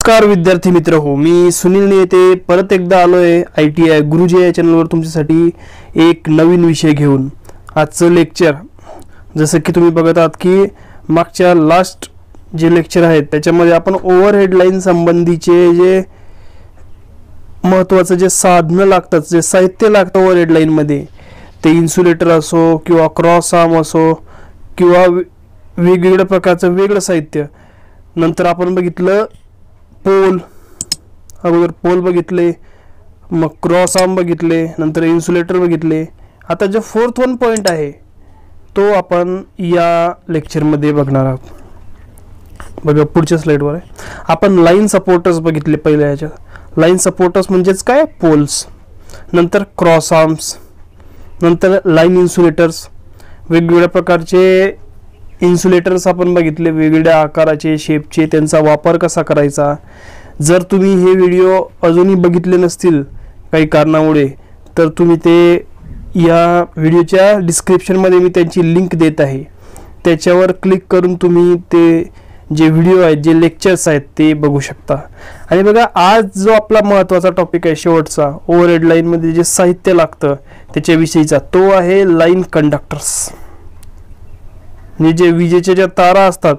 नमस्कार विद्यार्थी मित्र हो, मी सुनील नेते परत एकदा आलोय ITI गुरुजी या चॅनलवर तुमच्यासाठी एक नवीन विषय घेऊन। आजचं लेक्चर जसं की तुम्ही बघत आहात की मागच्या लास्ट जे लेक्चर आहेत त्याच्यामध्ये आपण ओव्हरहेड लाईन संबंधीचे जे महत्त्वाचे जे साधनं लागतात, जे साहित्य लागतं ओव्हरहेड लाईन मध्ये, ते इन्सुलेटर असो किंवा क्रॉस आर्म असो किंवा वेगवेगळ्या प्रकारचं वेगळं साहित्य। नंतर आपण बघितलं पोल, अगोदर पोल बघितले, मग क्रॉस आर्म बघितले, नंतर इन्सुलेटर बघितले। आता जो फोर्थ वन पॉइंट आहे तो आपण या लेक्चर मध्ये बघणार आहोत। बघा पुढच्या स्लाइडवर आहे, आपण लाईन सपोर्टर्स बघितले पहिल्या याच्यात। लाईन सपोर्टर्स म्हणजेच काय, पोल्स, नंतर क्रॉस आर्म्स, नंतर लाईन इन्सुलेटर्स, वेगवेगळ्या प्रकारचे इन्सुलेटर्स आपण बघितले, वेगवेगळ्या आकाराचे, शेपचे, त्यांचा वापर कसा करायचा। जर तुम्ही हे व्हिडिओ अजूनही बघितले नसतील काही कारणामुळे, तर तुम्ही ते या व्हिडिओच्या डिस्क्रिप्शनमध्ये मी त्यांची लिंक देत आहे, त्याच्यावर क्लिक करून तुम्ही ते जे व्हिडिओ आहेत, जे लेक्चर्स आहेत ते बघू शकता। आणि बघा, आज जो आपला महत्त्वाचा टॉपिक आहे शेवटचा, ओव्हरहेड लाईनमध्ये जे साहित्य लागतं त्याच्याविषयीचा, तो आहे लाईन कंडक्टर्स। म्हणजे जे विजेच्या ज्या तारा असतात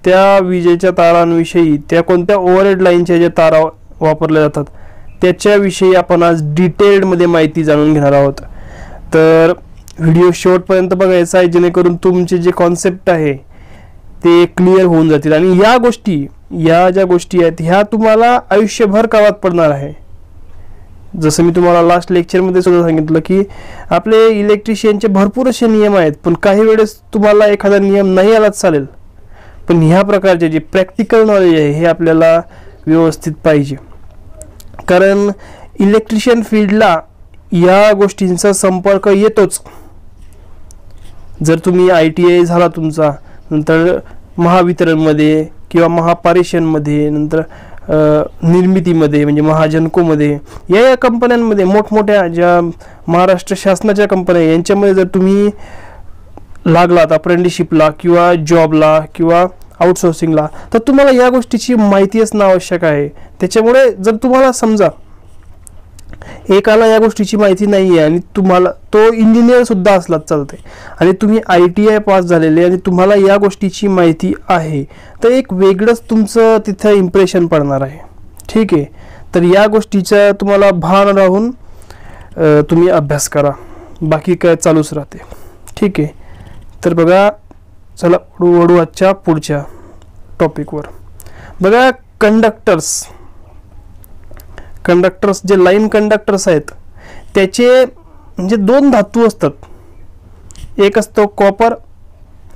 त्या विजेच्या तारांविषयी, त्या कोणत्या ओव्हरहेड लाईनच्या ज्या तारा वापरल्या जातात त्याच्याविषयी आपण आज डिटेल्डमध्ये माहिती जाणून घेणार आहोत। तर व्हिडिओ शेवटपर्यंत बघायचा आहे, जेणेकरून तुमचे जे कॉन्सेप्ट आहे ते क्लिअर होऊन जातील। आणि या गोष्टी, या ज्या गोष्टी आहेत ह्या तुम्हाला आयुष्यभर कामात पडणार आहे। जसं मी तुम्हाला लास्ट लेक्चरमध्ये सुद्धा सांगितलं की आपले इलेक्ट्रिशियनचे भरपूर असे नियम आहेत, पण काही वेळेस तुम्हाला एखादा नियम नाही आलाच चालेल, पण ह्या प्रकारचे जे प्रॅक्टिकल नॉलेज आहे हे आपल्याला व्यवस्थित पाहिजे। कारण इलेक्ट्रिशियन फील्डला या गोष्टींचा संपर्क येतोच। जर तुम्ही ITI झाला तुमचा, नंतर महावितरणमध्ये किंवा महापारेषणमध्ये, नंतर निर्मितीमध्ये म्हणजे महाजनकोमध्ये, या कंपन्यांमध्ये, मोठमोठ्या ज्या महाराष्ट्र शासनाच्या कंपन्या यांच्यामध्ये जर तुम्ही लागलात अप्रेंटिसशिपला किंवा जॉबला किंवा आउटसोर्सिंगला, तर तुम्हाला या गोष्टीची माहिती असणं आवश्यक आहे। त्याच्यामुळे जर तुम्हाला समजा एकाला या गोष्टीची माहिती नाही आहे आणि तुम्हाला, तो इंजिनियर सुद्धा असला चालते, आणि तुम्ही ITI पास झालेले आणि तुम्हाला या गोष्टीची माहिती आहे, तर एक वेगळंच तुमचं तिथं इम्प्रेशन पडणार आहे। ठीक आहे, तर या गोष्टीचा तुम्हाला भान राहून तुम्ही अभ्यास करा, बाकी काय चालूच राहते। ठीक आहे, तर बघा, चला वळू आजच्या पुढच्या टॉपिकवर। बघा, कंडक्टर्स जे लाईन कंडक्टर्स आहेत त्याचे म्हणजे दोन धातू असतात, एक असतो कॉपर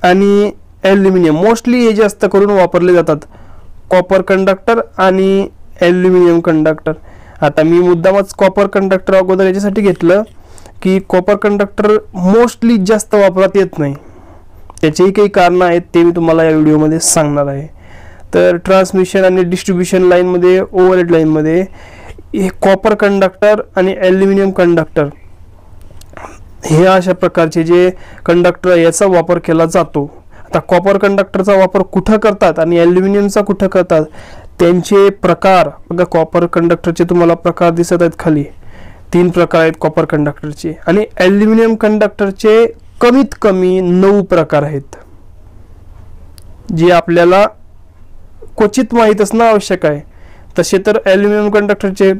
आणि ॲल्युमिनियम। मोस्टली हे जास्त करून वापरले जातात, कॉपर कंडक्टर आणि ॲल्युमिनियम कंडक्टर। आता मी मुद्दामच कॉपर कंडक्टर अगोदर याच्यासाठी घेतलं की कॉपर कंडक्टर मोस्टली जास्त वापरात येत नाही, त्याचेही काही कारणं आहेत, ते मी तुम्हाला या व्हिडिओमध्ये सांगणार आहे। तर ट्रान्समिशन आणि डिस्ट्रीब्युशन लाईनमध्ये, ओव्हरहेड लाईनमध्ये हे कॉपर कंडक्टर आणि ॲल्युमिनियम कंडक्टर हे अशा प्रकारचे जे कंडक्टर याचा वापर केला जातो। आता कॉपर कंडक्टरचा वापर कुठं करतात आणि ॲल्युमिनियमचा कुठं करतात, त्यांचे प्रकार बघा। कॉपर कंडक्टरचे तुम्हाला प्रकार दिसत आहेत खाली, 3 प्रकार आहेत कॉपर कंडक्टरचे, आणि ॲल्युमिनियम कंडक्टरचे कमीत कमी 9 प्रकार आहेत, जे आपल्याला क्वचित माहीत असणं आवश्यक आहे। तसे तर ॲल्युमिनियम कंडक्टरचे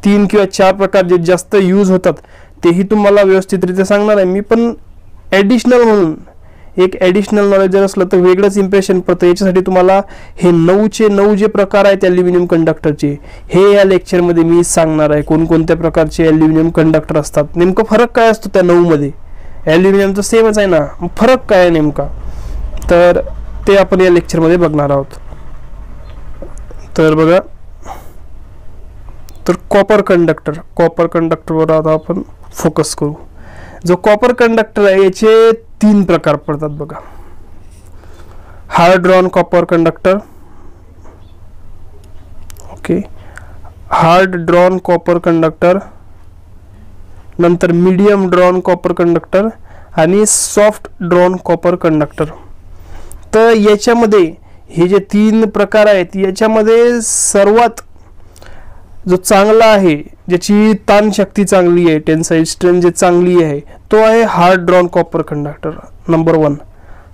3 किंवा 4 प्रकार जे जास्त यूज होतात तेही तुम्हाला व्यवस्थितरित्या सांगणार आहे मी, पण ॲडिशनल म्हणून एक ॲडिशनल नॉलेज जर असलं तर वेगळंच इम्प्रेशन पडतं। याच्यासाठी तुम्हाला हे 9 जे प्रकार आहेत ॲल्युमिनियम कंडक्टरचे, हे या लेक्चरमध्ये मी सांगणार आहे। कोणकोणत्या प्रकारचे ॲल्युमिनियम कंडक्टर असतात, नेमकं फरक काय असतो त्या 9 मध्ये। ॲल्युमिनियमचं सेमच आहे ना, फरक काय आहे नेमका, तर ते आपण या लेक्चरमध्ये बघणार आहोत। तर बघा, तर कॉपर कंडक्टरवर आता आपण फोकस करू। जो कॉपर कंडक्टर आहे याचे 3 प्रकार पडतात बघा। Hard drawn copper conductor, okay, hard drawn copper conductor, नंतर मीडियम ड्रॉन कॉपर कंडक्टर आणि सॉफ्ट ड्रॉन कॉपर कंडक्टर। तर याच्यामध्ये हे जे 3 प्रकार आहेत याच्यामध्ये सर्वात जो चांगला आहे, ज्याची ताण शक्ती चांगली आहे, टेन्साईल स्ट्रेंथ जे चांगली आहे, तो आहे hard drawn copper conductor. Number 1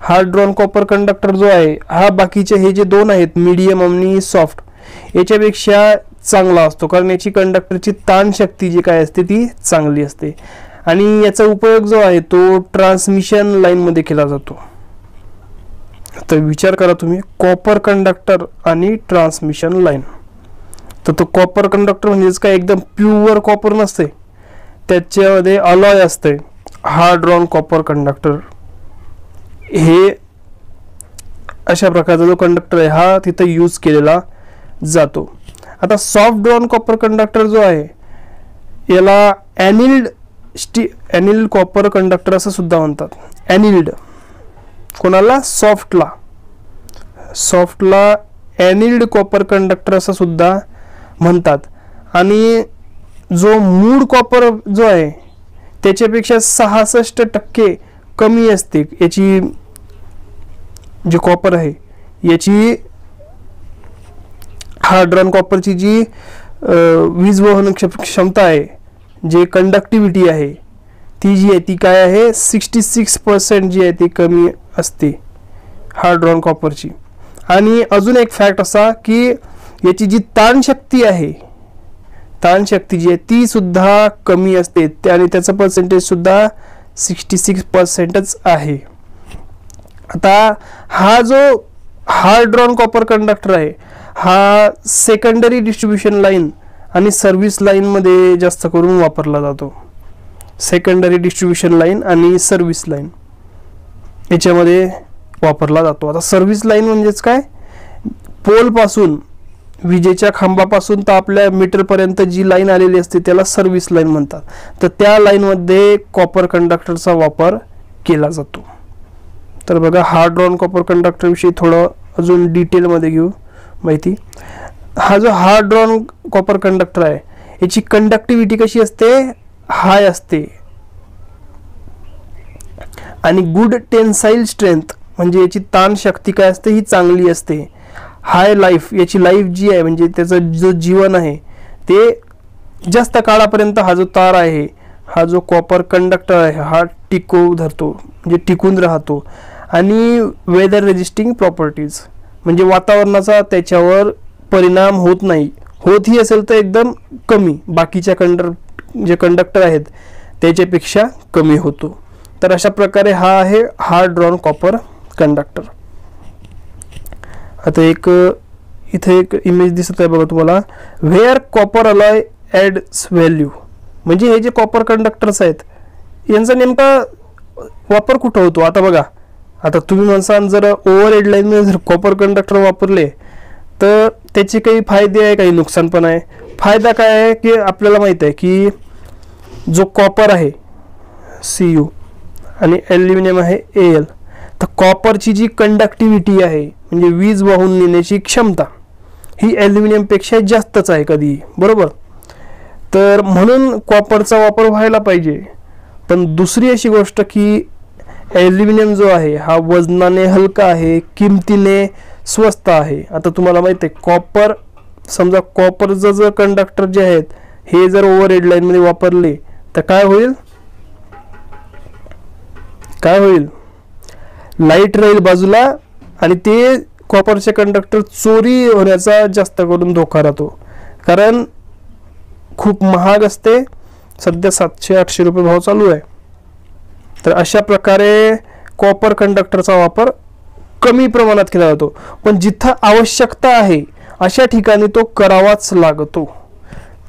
hard drawn copper conductor जो आहे हा बाकीचे हे जे 2 आहेत मीडियम आणि सॉफ्ट याच्यापेक्षा चांगला असतो, कारण याची कंडक्टरची ताण शक्ती जी काय असते ती चांगली असते. आणि याचा उपयोग जो आहे तो ट्रान्समिशन लाईन मध्ये केला जातो. तर विचार करा तुम्ही, कॉपर कंडक्टर आणि ट्रान्समिशन लाईन. तर तो कॉपर कंडक्टर म्हणजेच काय एकदम प्युअर कॉपर नसते, त्याच्यामध्ये अलॉय असते. हार्ड ड्रॉन कॉपर कंडक्टर हे अशा प्रकारचा जो कंडक्टर आहे हा तिथे यूज केलेला जातो. आता सॉफ्ट ड्रॉन कॉपर कंडक्टर जो आहे याला एनिल्ड कॉपर कंडक्टर असं सुद्धा म्हणतात. एनिल्ड कोणाला? सॉफ्टला एनिल्ड कॉपर कंडक्टर असं सुद्धा म्हणतात. आणि जो मूळ कॉपर जो आहे त्याच्यापेक्षा 66% कमी असते याची, जे कॉपर आहे याची हार्ड ड्रॉन कॉपरची जी वीज वहन क्षमता आहे, जे कंडक्टिव्हिटी आहे ती जी आहे ती काय आहे 66% जी आहे ती कमी असते हार्ड ड्रॉन कॉपरची. आणि अजून एक फॅक्ट असा की याची जी ताण शक्ती आहे, ताण शक्ती जी आहे ती सुद्धा कमी असते आणि त्याचं पर्सेंटेज सुद्धा 66%च आहे. आता हा जो हार्ड ड्रॉन कॉपर कंडक्टर आहे हा सेकंडरी डिस्ट्रीब्युशन लाईन आणि सर्व्हिस लाईन मध्ये जास्त करून वापरला जातो. सेकंडरी डिस्ट्रीब्युशन लाईन आणि सर्व्हिस लाईन याच्यामध्ये वापरला जातो. आता सर्व्हिस लाईन म्हणजेच काय, पोल पासून, विजेच्या खांबापासून तर आपल्या मीटर पर्यंत जी लाईन आलेली असते त्याला सर्व्हिस लाईन म्हणतात. तर त्या लाईन मध्ये कॉपर कंडक्टरचा वापर केला जातो. तर बघा, हार्ड ड्रॉन कॉपर कंडक्टर विषयी थोडं अजून डिटेल मध्ये घेऊ माहिती. हा जो हार्ड ड्रॉन कॉपर कंडक्टर आहे याची कंडक्टिव्हिटी कशी असते, हाय असते. आणि गुड टेन्साईल स्ट्रेंथ म्हणजे याची ताण शक्ती काय असते ही चांगली असते. हाय लाईफ, याची लाईफ जी आहे म्हणजे त्याचं जो जीवन आहे ते जास्त काळापर्यंत हा जो तार आहे, हा जो कॉपर कंडक्टर आहे हा धरतो म्हणजे टिकून राहतो. आणि वेदर रेजिस्टिंग प्रॉपर्टीज म्हणजे वातावरणाचा त्याच्यावर परिणाम होत नाही, होतही असेल तर एकदम कमी, बाकीच्या जे कंडक्टर आहेत त्याच्यापेक्षा कमी होतो. तर अशा प्रकारे हा आहे हार्ड ड्रॉन कॉपर कंडक्टर. आता इथे एक इमेज दिसत आहे बघा तुम्हाला, where copper alloy ads value. म्हणजे हे जे कॉपर कंडक्टर्स आहेत यांचा नेमका वापर कुठं होतो. आता बघा, आता तुम्ही म्हणसान जर ओव्हरहेड लाईनमध्ये जर कॉपर कंडक्टर वापरले तर त्याचे काही फायदे आहे, काही नुकसान पण आहे. फायदा काय आहे की आपल्याला माहित आहे की जो कॉपर आहे Cu आणि ॲल्युमिनियम आहे Al, तर कॉपरची जी कंडक्टिव्हिटी आहे म्हणजे वीज वाहून नेण्याची क्षमता ही ॲल्युमिनियमपेक्षा जास्तच आहे कधी, बरोबर. तर म्हणून कॉपरचा वापर व्हायला पाहिजे. पण दुसरी अशी गोष्ट की ॲल्युमिनियम जो आहे हा वजनाने हलका आहे, किमतीने स्वस्त आहे. आता तुम्हाला माहिती आहे कॉपर, समजा कॉपरचं जर कंडक्टर जे आहेत हे जर ओव्हरहेड लाईन मध्ये वापरले तर काय होईल, लाईट राहील बाजूला आणि ते कॉपरचे कंडक्टर चोरी होण्याचा जास्त करून धोका राहतो, कारण खूप महाग असते. सध्या 700-800 रुपये भाव चालू आहे. तर अशा प्रकारे कॉपर कंडक्टरचा वापर कमी प्रमाणात केला जातो, पण जिथं आवश्यकता आहे अशा ठिकाणी तो करावाच लागतो.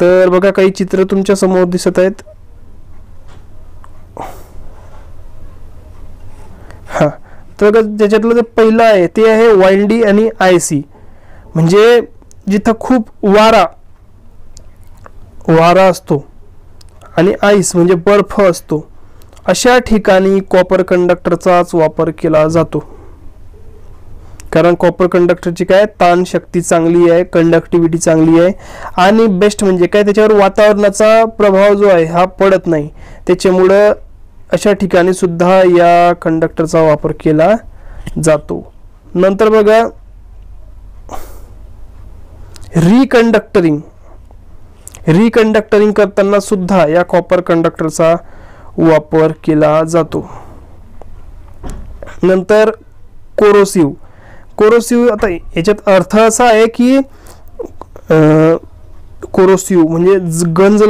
तर बघा, काही चित्र तुमच्या समोर दिसत आहेत. हा, तर त्याच्यातलं जे पहिलं आहे ते आहे वाइंडी आणि आयसी. म्हणजे जिथं खूप वारा असतो आणि आईस म्हणजे बर्फ असतो अशा ठिकाणी कॉपर कंडक्टरचाच वापर केला जातो. कारण कॉपर कंडक्टरची काय ताण शक्ती चांगली आहे, कंडक्टिव्हिटी चांगली आहे आणि बेस्ट म्हणजे काय त्याच्यावर वातावरणाचा प्रभाव जो आहे हा पडत नाही. त्याच्यामुळं अशा ठिकाणी सुद्धा या कंडक्टरचा वापर केला जातो. नंतर बघा, रिकंडक्टरिंग करताना सुद्धा या कॉपर कंडक्टरचा वापर केला जातो. नंतर कोरोसिव्ह आता याच्यात अर्थ असा आहे की कोरोसिव्ह म्हणजे गंज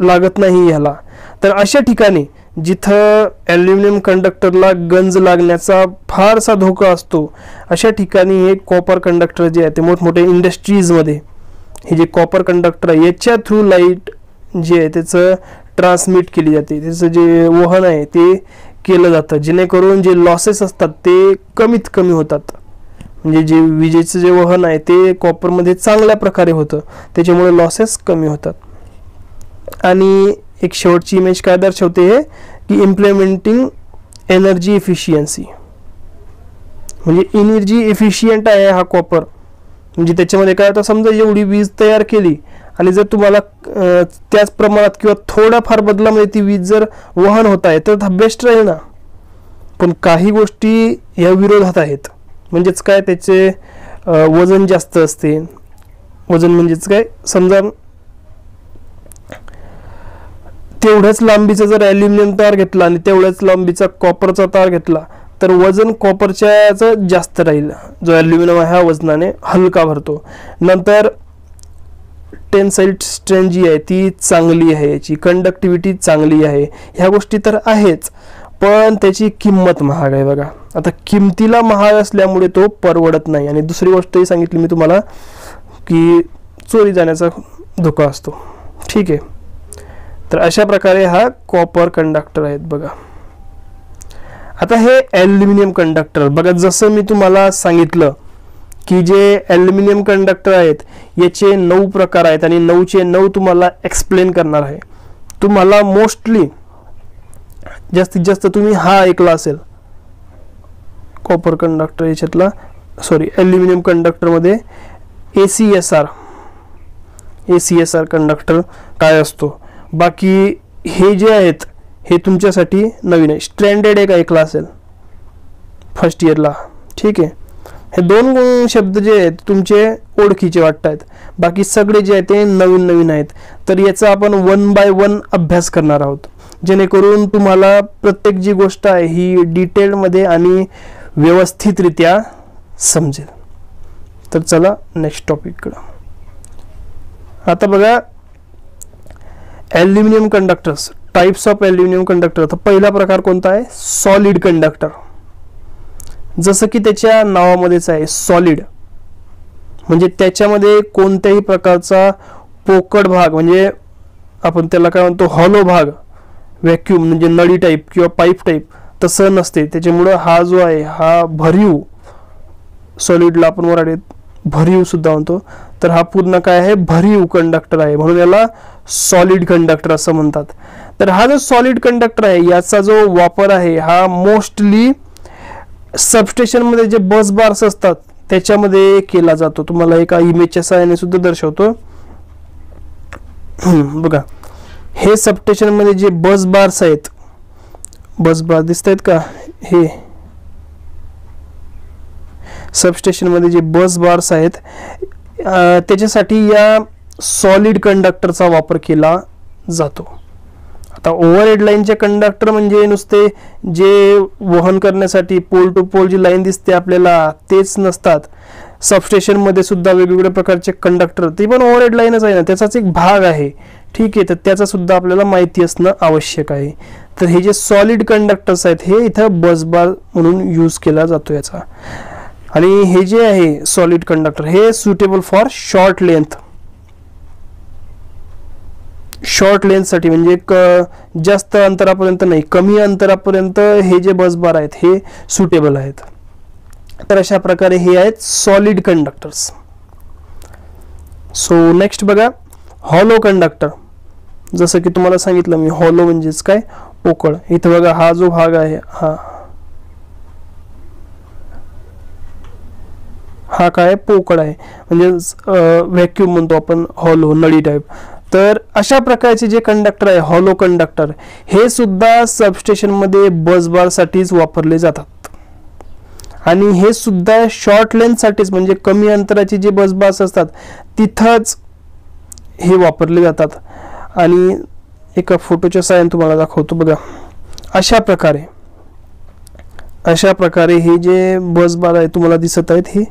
लागत नाही याला. तर अशा ठिकाणी जिथं ॲल्युमिनियम कंडक्टरला गंज लागण्याचा फारसा धोका असतो अशा ठिकाणी हे कॉपर कंडक्टर जे आहे ते मोठमोठ्या इंडस्ट्रीजमध्ये हे जे कॉपर कंडक्टर आहे याच्या थ्रू लाईट जे आहे त्याचं ट्रान्समिट केली जाते, त्याचं जे वहन आहे ते केलं जातं, जेणेकरून जे लॉसेस असतात ते कमीत कमी होतात. म्हणजे जे विजेचं जे वहन आहे ते कॉपरमध्ये चांगल्या प्रकारे होतं, त्याच्यामुळे लॉसेस कमी होतात. आणि एक शेवटची इमेज काय दर्शवते हे की इम्प्लिमेंटिंग एनर्जी इफिशियन्सी, म्हणजे एनर्जी इफिशियंट आहे हा कॉपर. म्हणजे त्याच्यामध्ये काय होतं, समजा एवढी वीज तयार केली आणि जर तुम्हाला त्याच प्रमाणात किंवा थोड्याफार बदलामध्ये ती वीज जर वहन होत आहे तर हा बेस्ट राहील ना. पण काही गोष्टी या विरोधात आहेत. म्हणजेच काय, त्याचे वजन जास्त असते. वजन म्हणजेच काय, समजा तेवढ्याच लांबीचा जर ॲल्युमिनियम तार घेतला आणि तेवढ्याच लांबीचा कॉपरचा तार घेतला तर वजन कॉपरच्या जास्त राहील. जो ॲल्युमिनियम आहे हा वजनाने हलका भरतो. नंतर टेन्साइल स्ट्रेंथ जी आहे ती चांगली आहे, याची कंडक्टिव्हिटी चांगली आहे. ह्या गोष्टी तर आहेच, पण त्याची किंमत महाग आहे. बघा आता किमतीला महाग असल्यामुळे तो परवडत नाही. आणि दुसरी गोष्टही सांगितली मी तुम्हाला की चोरी जाण्याचा धोका असतो. ठीक आहे, तर अशा प्रकारे हा कॉपर कंडक्टर आहेत. बघा आता हे ॲल्युमिनियम कंडक्टर बघा, जसं मी तुम्हाला सांगितलं की जे ॲल्युमिनियम कंडक्टर आहेत याचे 9 प्रकार आहेत आणि 9चे 9 तुम्हाला एक्सप्लेन करणार आहे. तुम्हाला मोस्टली जास्तीत जास्त तुम्ही हा ऐकला असेल कॉपर कंडक्टर याच्यातला, ॲल्युमिनियम कंडक्टरमध्ये ACSR कंडक्टर काय असतो. बाकी हे जे आहेत हे तुमच्यासाठी नवीन आहे. स्ट्रँडेड एक ऐकला असेल फर्स्ट इयरला. ठीक आहे, हे 2 शब्द जे आहेत तुमचे ओळखीचे वाटत आहेत, बाकी सगळे जे आहेत ते नवीन आहेत. तर याचा आपण 1 बाय 1 अभ्यास करणार आहोत, जेणेकरून तुम्हाला प्रत्येक जी गोष्ट आहे ही डिटेलमध्ये आणि व्यवस्थितरित्या समजेल. तर चला नेक्स्ट टॉपिककडे. आता बघा aluminium conductors, types of aluminium conductor. तर पहिला प्रकार कोणता आहे, सॉलिड कंडक्टर. जसं की त्याच्या नावामध्येच आहे सॉलिड, म्हणजे त्याच्यामध्ये कोणत्याही प्रकारचा पोकळ भाग, म्हणजे आपण त्याला काय म्हणतो हॉलो भाग, व्हॅक्यूम म्हणजे नळी टाईप किंवा पाईप टाईप तसं नसते. त्याच्यामुळं हा जो आहे हा भरीव, सॉलिडला आपण मराठीत भरीव सुद्धा म्हणतो, तर हा पूर्ण काय आहे भरीव कंडक्टर आहे, म्हणून याला सॉलिड कंडक्टर असं म्हणतात. तर हा जो सॉलिड कंडक्टर आहे याचा जो वापर आहे हा मोस्टली सबस्टेशनमध्ये जे बस बार्स असतात त्याच्यामध्ये केला जातो. तुम्हाला एका इमेजच्या सहाय्याने सुद्धा दर्शवतो. बघा हे सबस्टेशनमध्ये जे बस बार्स आहेत, बस बार दिसत आहेत का, हे सबस्टेशनमध्ये जे बस बार्स आहेत त्याच्यासाठी या सॉलिड कंडक्टरचा वापर केला जातो. आता ओव्हरहेड लाईनचे कंडक्टर म्हणजे नुसते जे वहन करण्यासाठी पोल टू पोल जी लाईन दिसते आपल्याला तेच नसतात. सबस्टेशनमध्ये सुद्धा वेगवेगळ्या प्रकारचे कंडक्टर, ते पण ओव्हरहेड लाईनच आहे ना, त्याचाच एक भाग आहे. ठीक आहे, तर त्याचा सुद्धा आपल्याला माहिती असणं आवश्यक आहे. तर हे जे सॉलिड कंडक्टर्स आहेत हे इथं बसबार म्हणून यूज केला जातो याचा. आणि हे जे आहे सॉलिड कंडक्टर हे सुटेबल फॉर शॉर्ट लेंथसाठी, म्हणजे जास्त अंतरापर्यंत नाही, कमी अंतरापर्यंत हे जे बसबार आहेत हे सुटेबल आहेत. तर अशा प्रकारे हे आहेत सॉलिड कंडक्टर्स. सो नेक्स्ट बघा हॉलो कंडक्टर. जसं की तुम्हाला सांगितलं मी, हॉलो म्हणजेच काय पोकळ. इथं बघा हा जो भाग आहे हा काय पोकळ आहे, म्हणजे व्हॅक्यूम म्हणतो आपण, हॉलो नळी टाईप. तर अशा प्रकारचे जे कंडक्टर आहे हॉलो कंडक्टर हे सुद्धा सबस्टेशनमध्ये बसबार साठीच वापरले जातात. आणि हे सुद्धा शॉर्ट लेंथसाठीच, म्हणजे कमी अंतराचे जे बसबार असतात तिथंच हे वापरले जातात. आणि एका फोटोच्या साहाय्याने तुम्हाला दाखवतो बघा. अशा प्रकारे हे जे बसबार आहे तुम्हाला दिसत आहेत हे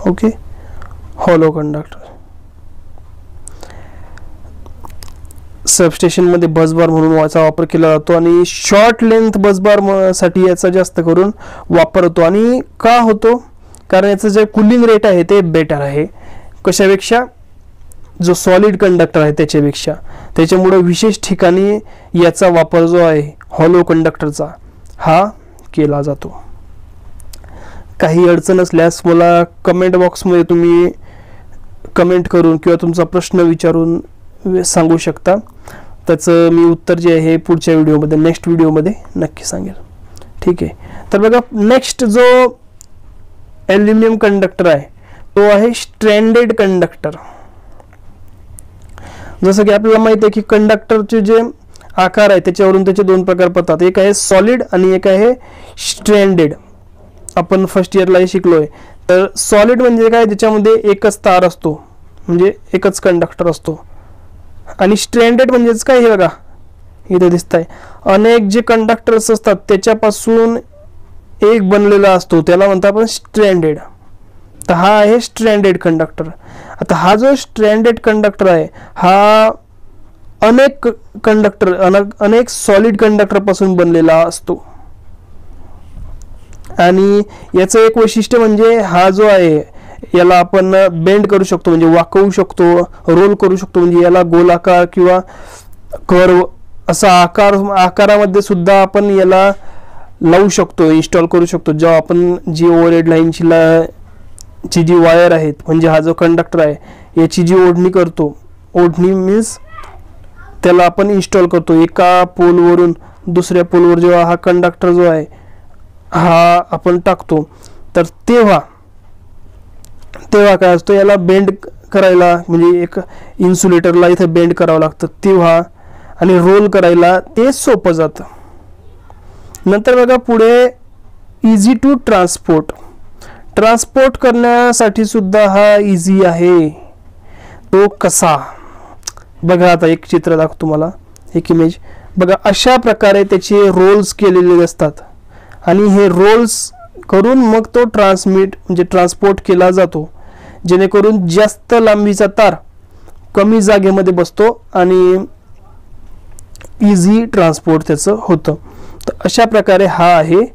ओके हॉलो कंडक्टर. सबस्टेशन मध्ये बसबार म्हणून याचा वापर केला जातो आणि शॉर्ट लेंथ बसबार साठी याचा जास्त करून वापर होतो. आणि का होतो? कारण याचं जे कूलिंग रेट आहे ते बेटर आहे कशापेक्षा, जो सॉलिड कंडक्टर आहे त्याच्यापेक्षा. त्याच्यामुळे विशेष ठिकाणी याचा वापर जो आहे हॉलो कंडक्टरचा हा केला जातो. काही अडचण असल्यास मला कमेंट बॉक्समध्ये तुम्ही कमेंट करून किंवा तुमचा प्रश्न विचारून सांगू शकता. त्याचं मी उत्तर जे आहे पुढच्या व्हिडिओमध्ये, नेक्स्ट व्हिडिओमध्ये नक्की सांगेल. ठीक आहे. तर बघा, नेक्स्ट जो ॲल्युमिनियम कंडक्टर आहे तो आहे स्ट्रँडेड कंडक्टर. जसं की आपल्याला माहिती आहे की कंडक्टरचे जे आकार आहे त्याच्यावरून त्याचे दोन प्रकार पडतात. एक आहे सॉलिड आणि एक आहे स्ट्रँडेड. आपण फर्स्ट इयरला शिकलोय. तर सॉलिड म्हणजे काय, ज्याच्यामध्ये एकच तार असतो, म्हणजे एकच कंडक्टर असतो. आणि स्ट्रँडेड म्हणजेच काय, हे बघा इथे दिसत आहे, अनेक जे कंडक्टर्स असतात त्याच्यापासून एक बनलेला असतो, त्याला म्हणतो आपण स्ट्रँडेड. तर हा आहे स्ट्रँडेड कंडक्टर. आता हा जो स्ट्रँडेड कंडक्टर आहे हा अनेक कंडक्टर, अनेक सॉलिड कंडक्टर पासून बनलेला असतो. आणि याचं एक वैशिष्ट्य म्हणजे हा जो आहे याला आपण बेंड करू शकतो, म्हणजे वाकवू शकतो, रोल करू शकतो. म्हणजे याला गोलाकार किंवा कर्व असा आकारामध्ये सुद्धा आपण याला लावू शकतो, इन्स्टॉल करू शकतो. जेव्हा आपण जी ओव्हरहेड लाईनची जी वायर आहेत, म्हणजे हा जो कंडक्टर आहे याची जी ओढणी करतो, ओढणी मीन्स त्याला आपण इन्स्टॉल करतो एका पोलवरून दुसऱ्या पोलवर. जेव्हा हा कंडक्टर जो आहे हा आपण टाकतो तर तेव्हा काय असतो, याला बेंड करायला, म्हणजे एक इन्सुलेटरला इथे बेंड करावं लागतं तेव्हा, आणि रोल करायला ते सोपं जातं. नंतर बघा पुढे इझी टू ट्रान्सपोर्ट करण्यासाठी सुद्धा हा इझी आहे. तो कसा बघा, आता एक चित्र दाखवतो तुम्हाला, एक इमेज बघा. अशा प्रकारे त्याचे रोल्स केलेले असतात आणि हे रोल्स करून मग तो म्हणजे ट्रान्सपोर्ट केला जातो, जेणेकरून जास्त लांबीचा तार कमी जागेमध्ये बसतो आणि इझी ट्रान्सपोर्ट त्याचं होतं. तर अशा प्रकारे हा आहे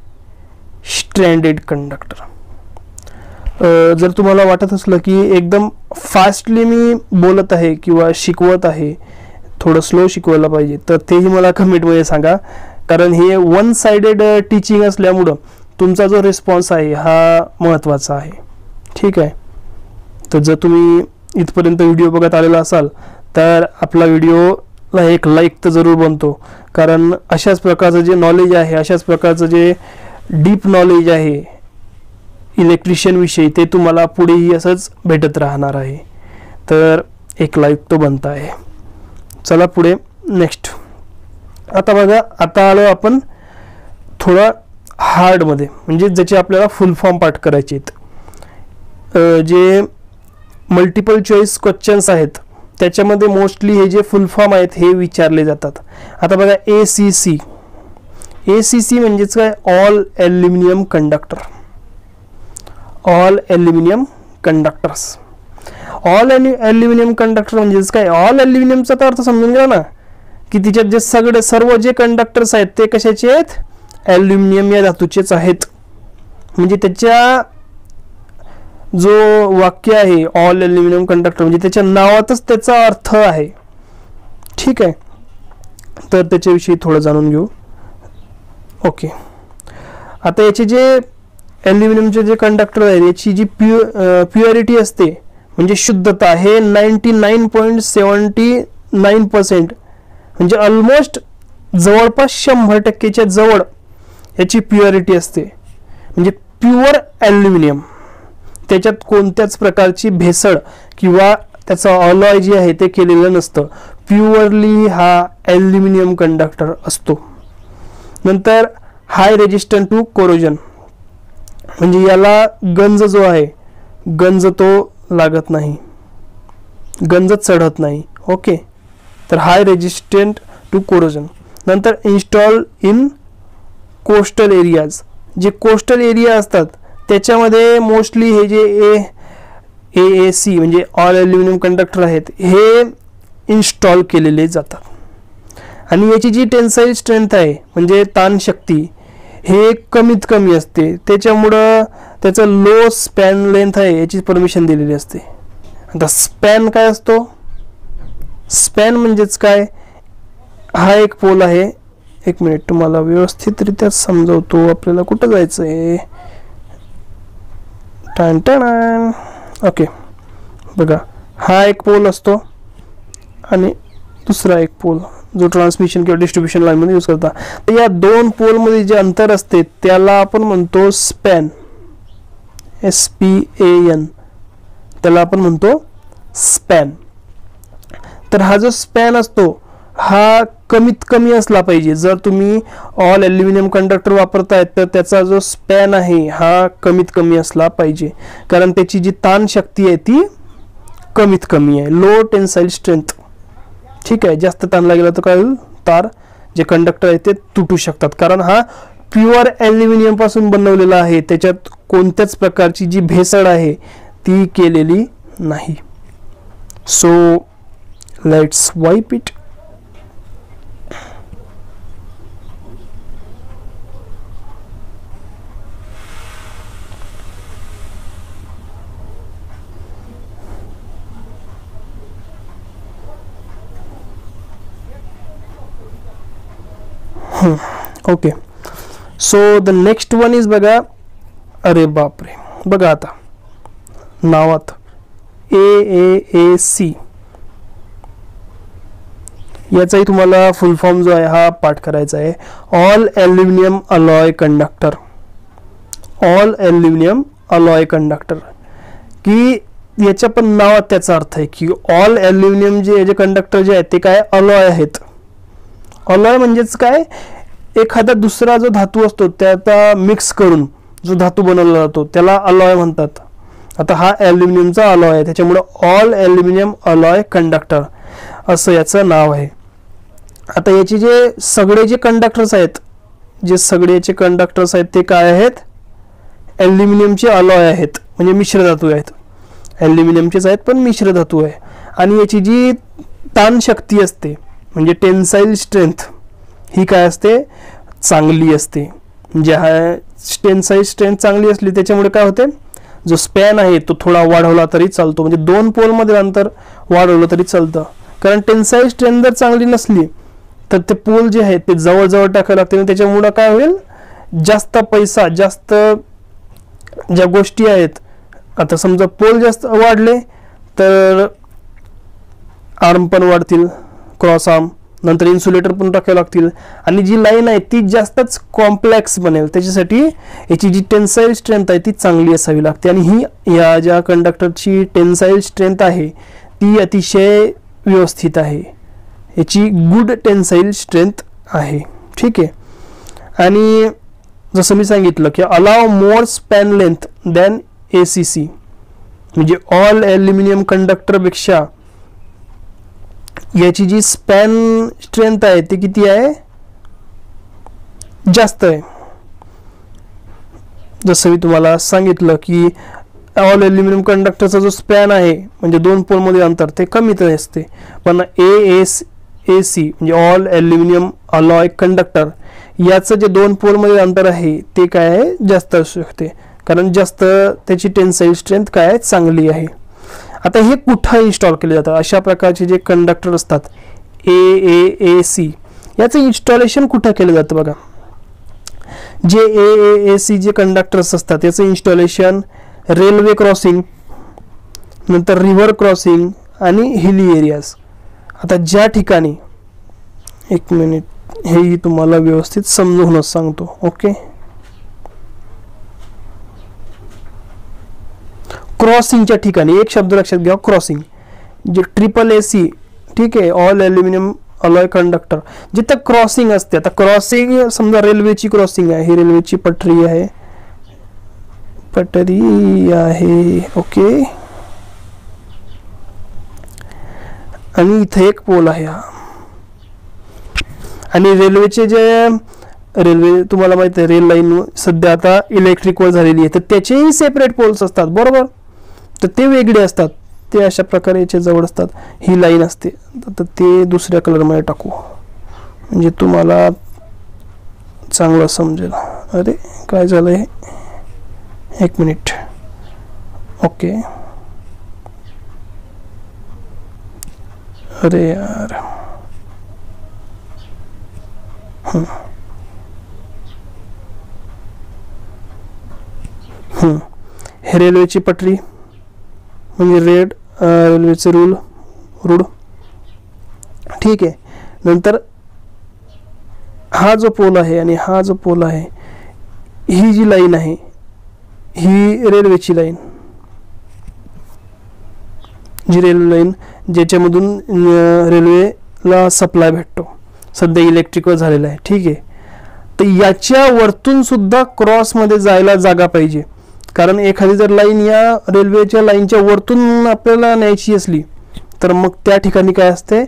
स्ट्रँडेड कंडक्टर. जर तुम्हाला वाटत असलं की एकदम फास्टली मी बोलत आहे किंवा शिकवत आहे, थोडं स्लो शिकवायला पाहिजे, तर तेही मला कमेंटमध्ये सांगा. कारण हे वन साइडेड टीचिंग असल्यामुळं तुमचा जो रिस्पॉन्स आहे हा महत्त्वाचा आहे. ठीक आहे. तर जर तुम्ही इथपर्यंत व्हिडिओ बघत आलेला असाल तर आपला व्हिडिओला एक लाईक तर जरूर बनतो. कारण अशाच प्रकारचं जे नॉलेज आहे, अशाच प्रकारचं जे डीप नॉलेज आहे इलेक्ट्रिशियन विषयी, ते तुम्हाला पुढेही असंच भेटत राहणार आहे. तर एक लाईक तो बनता आहे. चला पुढे नेक्स्ट. आता बघा, आता आलो आपण थोडा हार्डमध्ये, म्हणजे ज्याचे आपल्याला फुल फॉर्म पाठ करायचे आहेत. जे मल्टिपल चॉईस क्वेश्चन्स आहेत त्याच्यामध्ये मोस्टली हे जे फुल फॉर्म आहेत हे विचारले जातात. आता बघा ACC म्हणजेच काय, all aluminium conductors. All aluminium conductor म्हणजेच काय, ऑल ॲल्युमिनियमचा तर अर्थ समजून घ्या ना, की तिच्यात जे सर्व जे कंडक्टर्स आहेत ते कशाचे आहेत, ॲल्युमिनियम या धातूचेच आहेत. म्हणजे त्याच्या जो वाक्य आहे ऑल ॲल्युमिनियम कंडक्टर, म्हणजे त्याच्या नावातच त्याचा अर्थ आहे. ठीक आहे. तर त्याच्याविषयी थोडं जाणून घेऊ. ओके. आता याचे जे ॲल्युमिनियमचे जे कंडक्टर आहेत याची जी प्युरिटी असते, म्हणजे शुद्धता, हे 99.79% म्हणजे ऑलमोस्ट जवळपास 100% जवळ याची प्युरिटी असते. म्हणजे प्युअर ॲल्युमिनियम, त्याच्यात कोणत्याच प्रकारची भेसळ किंवा त्याचा ऑलॉय जे आहे ते केलेलं नसतं. प्युअरली हा ॲल्युमिनियम कंडक्टर असतो. नंतर हाय रेजिस्टंट टू कोरोजन, म्हणजे याला गंज जो आहे, गंज तो लागत नाही, गंज चढत नाही. ओके, तर हाय रेजिस्टंट टू कोरोजन. नंतर इन्स्टॉल इन कोस्टल एरियाज, जे कोस्टल एरिया असतात त्याच्यामध्ये मोस्टली हे जे AAC म्हणजे ऑल ॲल्युमिनियम कंडक्टर आहेत हे इन्स्टॉल केलेले जातात. आणि याची जी टेन्साईल स्ट्रेंथ आहे म्हणजे ताण शक्ती हे कमीत कमी असते, त्याच्यामुळं त्याचं लो स्पॅन लेंथ आहे याची परमिशन दिलेली असते. आता स्पॅन काय असतो, स्पॅन म्हणजेच काय, हा एक पोल आहे. एक मिनिट तुम्हाला व्यवस्थितरित्या समजवतो, आपल्याला कुठं जायचं आहे. ओके, बघा हा एक पोल असतो आणि दुसरा एक पोल जो ट्रान्समिशन किंवा डिस्ट्रीब्युशन लाईनमध्ये यूज करता. तर या दोन पोलमध्ये जे अंतर असते त्याला आपण म्हणतो स्पॅन, SPAN, त्याला आपण म्हणतो स्पॅन. तर हा जो स्पॅन असतो हा कमीत कमी असला पाहिजे. जर तुम्ही ऑल ॲल्युमिनियम कंडक्टर वापरतायत तर त्याचा जो स्पॅन आहे हा कमीत कमी असला पाहिजे, कारण त्याची जी ताण शक्ती आहे ती कमीत कमी आहे, लो टेन्साईल स्ट्रेंथ. ठीक आहे, जास्त ताण लागला तर काय होईल, तार जे कंडक्टर आहेत ते तुटू शकतात, कारण हा प्युअर ॲल्युमिनियम पासून बनवलेला आहे, त्याच्यात कोणत्याच प्रकारची जी भेसळ आहे ती केलेली नाही. So let's wipe it. Okay, so the next one is बघा, अरे बापरे, बघा आता नावात AAC, याचाही तुम्हाला फुल फॉर्म जो आहे हा पाठ करायचा आहे. All aluminium alloy conductor, all aluminium alloy conductor, की याच्या पण नावात त्याचा अर्थ आहे की ऑल ॲल्युमिनियम जे कंडक्टर जे आहेत ते काय अलॉय आहेत. अलॉय म्हणजेच काय, एखादा दुसरा जो धातू असतो त्याचा मिक्स करून जो धातू बनवला जातो त्याला अलॉय म्हणतात. आता हा ॲल्युमिनियमचा अलॉय आहे, त्याच्यामुळे ऑल ॲल्युमिनियम अलॉय कंडक्टर असं याचं नाव आहे. आता याचे जे सगळे जे कंडक्टर्स आहेत, जे सगळे याचे कंडक्टर्स आहेत ते काय आहेत, ॲल्युमिनियमचे अलॉय आहेत, म्हणजे मिश्र धातू आहेत. ॲल्युमिनियमचेच आहेत पण मिश्र धातू आहे. आणि याची जी ताण शक्ती असते म्हणजे टेन्साईल स्ट्रेंथ ही काय असते, चांगली असते. म्हणजे हा टेन्साईल स्ट्रेंथ चांगली असली त्याच्यामुळे काय होते, जो स्पॅन आहे तो थोडा वाढवला तरी चालतो, म्हणजे दोन पोलमध्ये अंतर वाढवलं तरी चालतं. कारण टेन्साईल स्ट्रेंथ जर चांगली नसली तर ते पोल जे आहेत ते जवळजवळ टाकायला लागते, त्याच्यामुळं काय होईल, जास्त पैसा, जास्त ज्या गोष्टी आहेत, आता समजा पोल जास्त वाढले तर आर्म पण वाढतील, क्रॉस आर्म, नंतर इन्सुलेटर पण टाकावे लागतील आणि जी लाईन आहे ती जास्तच कॉम्प्लेक्स बनेल. त्याच्यासाठी याची जी टेन्साईल स्ट्रेंथ आहे ती चांगली असावी लागते. आणि ही या ज्या कंडक्टरची टेन्साईल स्ट्रेंथ आहे ती अतिशय व्यवस्थित आहे, याची गुड टेन्साईल स्ट्रेंथ आहे. ठीक आहे, आणि जसं मी सांगितलं की अलाव मोर स्पॅन लेंथ दॅन ACC, म्हणजे ऑल ॲल्युमिनियम कंडक्टरपेक्षा याची जी स्पॅन स्ट्रेंथ आहे ती किती आहे, जास्त आहे. जसं मी तुम्हाला सांगितलं की ऑल ॲल्युमिनियम कंडक्टरचा जो स्पॅन आहे म्हणजे दोन पोलमध्ये अंतर ते कमी तर असते, पण AAC म्हणजे ऑल ॲल्युमिनियम अलॉय कंडक्टर याचं जे दोन पोलमध्ये अंतर आहे ते काय आहे, जास्त असू शकते, कारण जास्त त्याची टेन्साईल स्ट्रेंथ काय आहे, चांगली आहे. आता हे कुठं इन्स्टॉल केले जातात, अशा प्रकारचे जे कंडक्टर असतात AAC याचं इन्स्टॉलेशन कुठं केलं जातं बघा. जे AAC जे कंडक्टर्स असतात याचं इन्स्टॉलेशन रेल्वे क्रॉसिंग, नंतर रिव्हर क्रॉसिंग आणि हिली एरियाज. आता ज्या ठिकाणी, एक मिनिट हे तुम्हाला व्यवस्थित समजूनच सांगतो. ओके, क्रॉसिंगच्या ठिकाणी एक शब्द लक्षात घ्या, क्रॉसिंग. जे AAC, ठीक आहे, ऑल ॲल्युमिनियम अलॉय कंडक्टर जिथं क्रॉसिंग असते. आता क्रॉसिंग समजा रेल्वेची क्रॉसिंग आहे, ही रेल्वेची पटरी आहे, ओके, आणि इथे एक पोल आहे हा. आणि रेल्वेचे जे रेल्वे तुम्हाला माहिती आहे रेल लाईन सध्या आता इलेक्ट्रिकवर झालेली आहे, तर त्याचेही सेपरेट पोल्स असतात बरोबर, तर ते वेगळे असतात. ते अशा प्रकारे याच्या जवळ असतात. ही लाईन असते, तर ते दुसऱ्या कलरमध्ये टाकू म्हणजे तुम्हाला चांगलं समजेल. अरे काय झालं हे, एक मिनिट, ओके. अरे यार, हे रेल्वेची पटरी म्हणजे रेड रेल्वेचे रूळ, ठीक आहे. नंतर हा जो पोल आहे आणि हा जो पोल आहे, ही जी लाईन आहे ही रेल्वेची लाईन, जी रेल्वे लाईन ज्याच्यामधून रेल्वेला सप्लाय भेटतो, सध्या इलेक्ट्रिकवर झालेला आहे, ठीक आहे. तर याच्या वरतून सुद्धा क्रॉसमध्ये जायला जागा पाहिजे, कारण एखादी जर लाईन या रेल्वेच्या लाईनच्या वरतून आपल्याला न्यायची असली तर मग त्या ठिकाणी काय असते,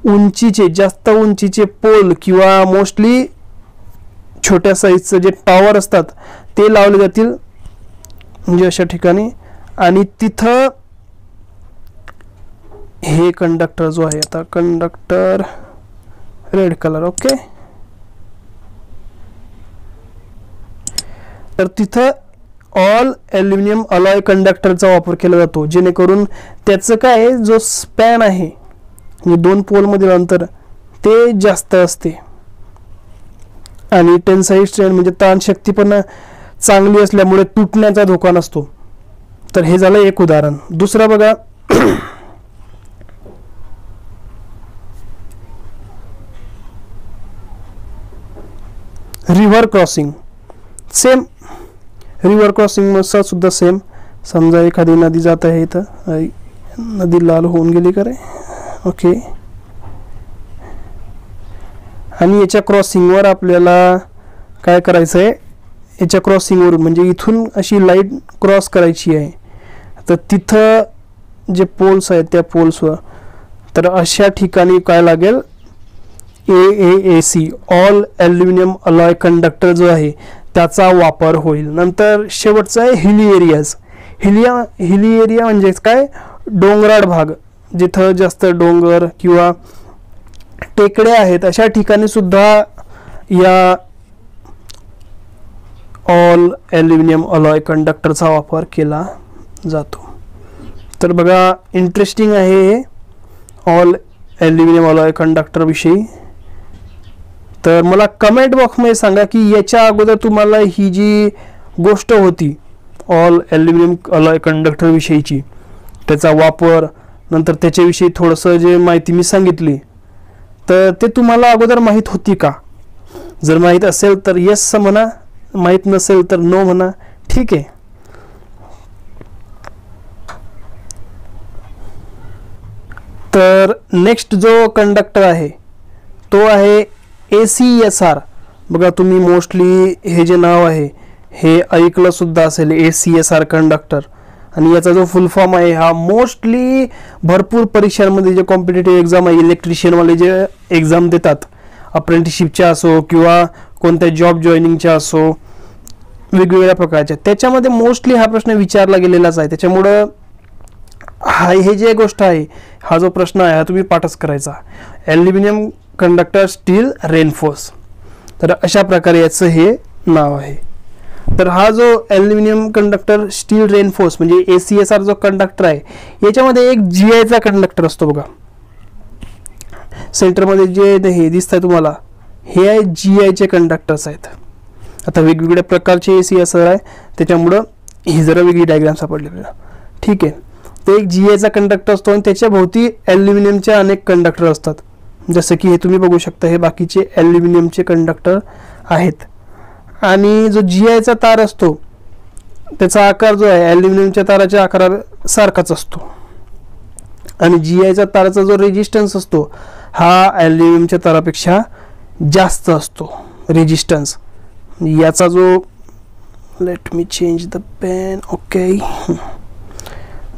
उंचीचे जास्त उंचीचे पोल किंवा मोस्टली छोट्या साईजचे जे टॉवर असतात ते लावले जातील म्हणजे अशा ठिकाणी. आणि तिथं हे कंडक्टर जो आहे, आता कंडक्टर रेड कलर, ओके, तर तिथं ऑल ॲल्युमिनियम अलॉय कंडक्टरचा वापर केला जातो, जेणेकरून त्याचं काय जो स्पॅन आहे म्हणजे दोन पोलमधील अंतर ते जास्त असते आणि टेन्साईल स्ट्रेंथ म्हणजे ताणशक्ती पण चांगली असल्यामुळे तुटण्याचा धोका नसतो. तर हे झालं एक उदाहरण. दुसरा बघा, river crossing. Same river crossing सुद्धा सेम. समजा एखादी नदी जात आहे, इथं नदी लाल होऊन गेली का रे, ओके, आणि याच्या क्रॉसिंगवर आपल्याला काय करायचं आहे, याच्या क्रॉसिंगवरून म्हणजे इथून अशी लाईन क्रॉस करायची आहे, तर तिथं जे पोल्स आहेत त्या पोल्सवर तर अशा ठिकाणी काय लागेल, AAC all aluminium alloy conductor जो आहे त्याचा वापर होईल. नंतर शेवटचं आहे हिली एरियाज. हिली एरिया म्हणजेच काय, डोंगराळ भाग, जिथं जास्त डोंगर किंवा टेकड्या आहेत अशा ठिकाणी सुद्धा या ऑल ॲल्युमिनियम अलॉय कंडक्टरचा वापर केला जातो. तर बघा इंटरेस्टिंग आहे हे ऑल ॲल्युमिनियम अलॉय कंडक्टर विषयी. तर मला कमेंट बॉक्समध्ये सांगा की याच्या अगोदर तुम्हाला ही जी गोष्ट होती ऑल ॲल्युमिनियम अलॉय कंडक्टर विषयीची, त्याचा वापर, नंतर त्याच्याविषयी थोडंसं जे माहिती मी सांगितली, तर ते तुम्हाला अगोदर माहीत होती का? जर माहीत असेल तर येस म्हणा, माहीत नसेल तर नो म्हणा, ठीक आहे. तर नेक्स्ट जो कंडक्टर आहे तो आहे ACSR. बघा तुम्ही मोस्टली हे जे नाव आहे हे ऐकलं सुद्धा असेल, ACSR कंडक्टर. आणि याचा जो फुल फॉर्म आहे हा मोस्टली भरपूर परीक्षांमध्ये जे कॉम्पिटेटिव्ह एक्झाम आहे, इलेक्ट्रिशियनवाले जे एक्झाम देतात, अप्रेंटिसशिपच्या असो किंवा कोणत्या जॉब जॉईनिंगच्या असो, वेगवेगळ्या प्रकारच्या, त्याच्यामध्ये मोस्टली हा प्रश्न विचारला गेलेलाच आहे. त्याच्यामुळं हे जे गोष्ट आहे, हा जो प्रश्न आहे हा तुम्ही पाठच करायचा. ॲल्युमिनियम कंडक्टर स्टील रेनफोर्स, तर अशा प्रकारे याचं हे नाव आहे. तर हा जो ॲल्युमिनियम कंडक्टर स्टील रेनफोर्स म्हणजे ACSR जो कंडक्टर आहे, याच्यामध्ये एक GIचा कंडक्टर असतो. बघा सेंटरमध्ये जे हे दिसत आहे तुम्हाला, हे आहे GIचे कंडक्टर्स आहेत. आता वेगवेगळ्या प्रकारचे ACSR आहे, त्याच्यामुळं ही जरा वेगळी डायग्राम सापडलेली आहे, ठीक आहे. ते एक GIचा कंडक्टर असतो आणि त्याच्या भोवती ॲल्युमिनियमचे अनेक कंडक्टर असतात. जसं की हे तुम्ही बघू शकता, हे बाकीचे ॲल्युमिनियमचे कंडक्टर आहेत. आणि जो GIचा तार असतो त्याचा आकार जो आहे ॲल्युमिनियमच्या ताराच्या आकारासारखाच असतो. आणि GIचा ताराचा जो रेजिस्टन्स असतो हा ॲल्युमिनियमच्या तारापेक्षा जास्त असतो रेजिस्टन्स. याचा जो let me change the pen, okay,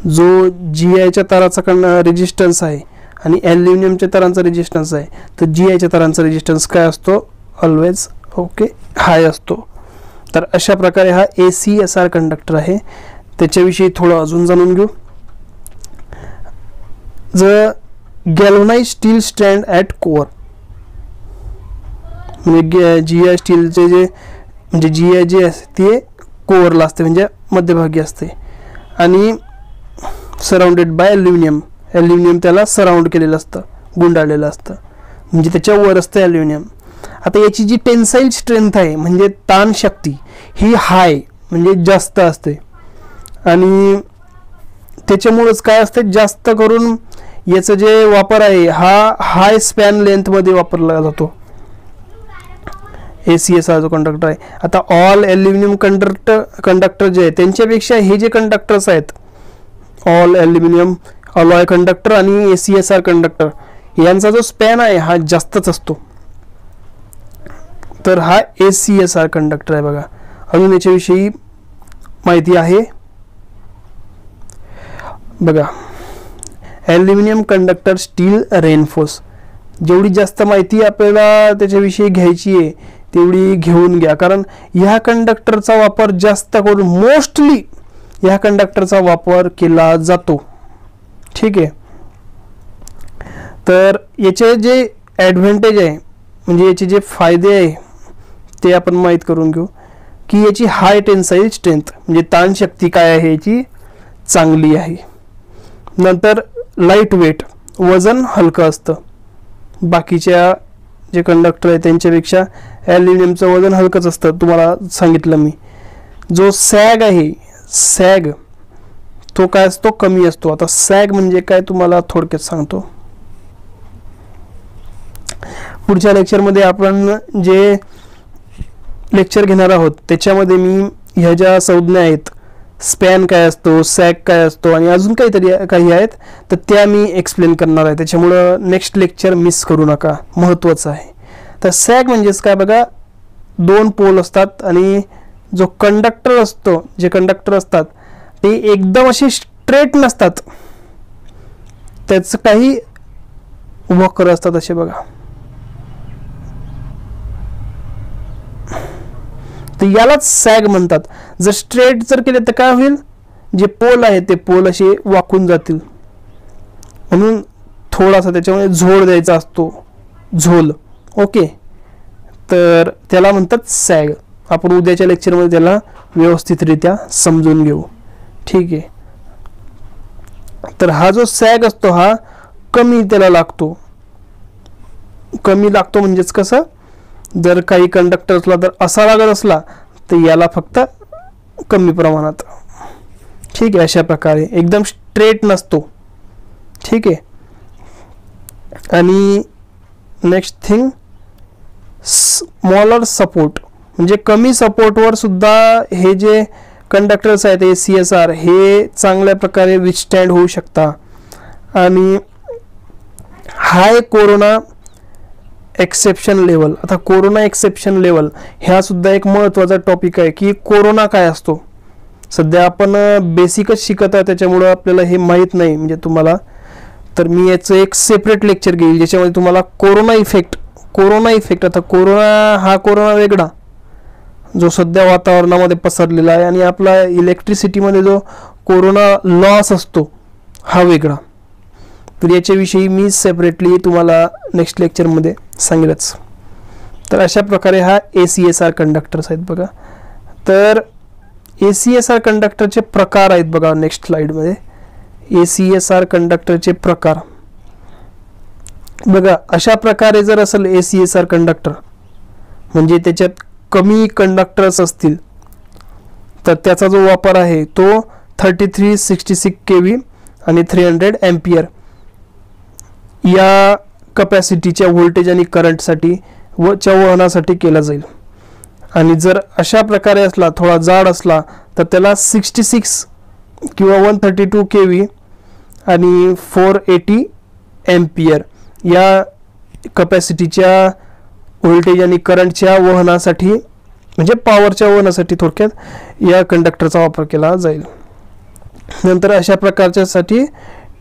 जो GIच्या ताराचा रेजिस्टन्स आहे आणि ॲल्युमिनियमच्या तारांचा रेजिस्टन्स आहे, तर GIच्या तारांचा रेजिस्टन्स काय असतो, ऑलवेज ओके हाय असतो. तर अशा प्रकारे हा ACSR कंडक्टर आहे. त्याच्याविषयी थोडं अजून जाणून घेऊ. The galvanise steel strand at core, म्हणजे GI स्टीलचे जे म्हणजे GI जे असते ते कोअरला असते, म्हणजे मध्यभागी असते, आणि सराउंडेड बाय ॲल्युमिनियम त्याला सराउंड केलेलं असतं, गुंडाळलेलं असतं, म्हणजे त्याच्यावर असतं ॲल्युमिनियम. आता याची जी टेन्साईल स्ट्रेंथ आहे म्हणजे ताण शक्ती ही हाय म्हणजे जास्त असते, आणि त्याच्यामुळेच काय असते, जास्त करून याचं जे वापर आहे हा हाय स्पॅन लेंथमध्ये वापरला जातो. ACSR जो कंडक्टर आहे. आता ऑल ॲल्युमिनियम कंडक्टर जे आहे त्यांच्यापेक्षा हे जे कंडक्टर्स आहेत, ऑल ॲल्युमिनियम अलॉय कंडक्टर आणि ACSR कंडक्टर, यांचा जो स्पॅन आहे हा जास्तच असतो. तर हा ACSR कंडक्टर आहे बघा. अजून याच्याविषयी माहिती आहे बघा. ॲल्युमिनियम कंडक्टर स्टील रेनफोर्स, जेवढी जास्त माहिती आपल्याला त्याच्याविषयी घ्यायची आहे तेवढी घेऊन घ्या, कारण ह्या कंडक्टरचा वापर जास्त करून मोस्टली ह्या कंडक्टरचा वापर केला जातो. ठीक आहे. तर याचे जे ॲडव्हान्टेज आहे म्हणजे याचे जे फायदे आहे ते आपण माहीत करून घेऊ, की याची हाय टेन्साईल स्ट्रेंथ म्हणजे ताणशक्ती काय आहे याची चांगली आहे. नंतर लाईट वेट, वजन हलकं असतं. बाकीच्या जे कंडक्टर आहे त्यांच्यापेक्षा ॲल्युमिनियमचं वजन हलकंच असतं, तुम्हाला सांगितलं मी. जो सॅग आहे, सॅग तो काय असतो, कमी असतो. आता सॅग म्हणजे काय तुम्हाला थोडक्यात सांगतो. पुढच्या लेक्चरमध्ये आपण जे लेक्चर घेणार आहोत त्याच्यामध्ये मी ह्या ज्या संज्ञा आहेत, स्पॅन काय असतो, सॅग काय असतो आणि अजून काही आहेत, तर त्या मी एक्सप्लेन करणार आहे. त्याच्यामुळं नेक्स्ट लेक्चर मिस करू नका, महत्त्वाचं आहे. तर सॅग म्हणजेच काय बघा, दोन पोल असतात आणि जो कंडक्टर असतो, जे कंडक्टर असतात ते एकदम असे स्ट्रेट नसतात, त्याचं काही वक्र असतात असे बघा. तर यालाच सॅग म्हणतात. जर स्ट्रेट जर केले तर काय होईल, जे पोल आहे ते पोल असे वाकून जातील, म्हणून थोडासा त्याच्यामध्ये झोल द्यायचा असतो, झोल. ओके, तर त्याला म्हणतात सॅग. आपण उद्याच्या लेक्चरमध्ये त्याला व्यवस्थितरित्या समजून घेऊ. ठीक आहे. तर हा जो सॅग असतो हा कमी त्याला लागतो. कमी लागतो म्हणजेच कसं, जर काही कंडक्टर असला तर असा लागत असला तर याला फक्त कमी प्रमाणात. ठीक आहे. अशा प्रकारे एकदम स्ट्रेट नसतो. ठीक आहे. आणि नेक्स्ट थिंग, स्मॉलर सपोर्ट, म्हणजे कमी सपोर्टवर सुद्धा हे जे कंडक्टर्स आहेत ACSR हे चांगल्या प्रकारे विथस्टँड होऊ शकता. आणि हाय कोरोना एक्सेप्शन लेवल. आता कोरोना एक्सेप्शन लेवल ह्या सुद्धा एक महत्त्वाचा टॉपिक आहे, की कोरोना काय असतो. सध्या आपण बेसिकच शिकत आहे त्याच्यामुळं आपल्याला हे माहीत नाही म्हणजे तुम्हाला. तर मी याचं एक सेपरेट लेक्चर घेईल ज्याच्यामध्ये तुम्हाला कोरोना इफेक्ट. आता कोरोना वेगळा जो सध्या वातावरणामध्ये पसरलेला आहे, आणि आपला इलेक्ट्रिसिटीमध्ये जो कोरोना लॉस असतो हा वेगळा. तर याच्याविषयी मी सेपरेटली तुम्हाला नेक्स्ट लेक्चरमध्ये सांगेलच. तर अशा प्रकारे हा ACSR कंडक्टर्स आहेत बघा. तर ACSR कंडक्टरचे प्रकार आहेत बघा नेक्स्ट स्लाइडमध्ये. ACSR कंडक्टरचे प्रकार बघा. अशा प्रकारे जर असेल ACSR कंडक्टर, म्हणजे त्याच्यात कमी कंडक्टर्स असतील, तर त्याचा जो वापर आहे तो 3366 kV आणि 300 एम्पियर या कपॅसिटीच्या व्होल्टेज आणि करंटसाठी व च्या वहनासाठी केला जाईल. आणि जर अशा प्रकारे असला, थोडा जाड असला, तर त्याला 66 किंवा 132 kV आणि 480 एम्पियर या कपॅसिटीच्या व्होल्टेज आणि करंटच्या वहनासाठी म्हणजे पॉवरच्या वहनासाठी थोडक्यात या कंडक्टरचा वापर केला जाईल. नंतर अशा प्रकारच्यासाठी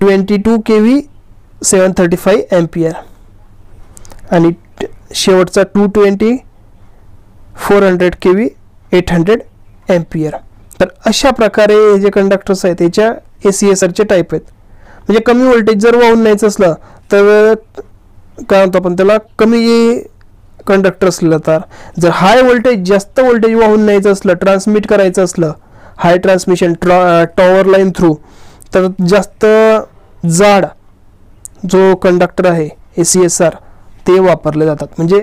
22 kV 735 एम्पियर आणि शेवटचा 220 400 kV 800 एम्पियर. तर अशा प्रकारे हे जे कंडक्टर्स आहेत त्याच्या ACSRचे टाईप आहेत. म्हणजे कमी व्होल्टेज जर वाहून न्यायचं असलं तर काय म्हणतो आपण त्याला कमी कंडक्टर असलं, तर जर हाय व्होल्टेज जास्त व्होल्टेज वाहून न्यायचं असलं, ट्रान्समिट करायचं असलं हाय ट्रान्समिशन टॉवर लाईन थ्रू, तर जास्त जाड जो कंडक्टर आहे ACSR ते वापरले जातात. म्हणजे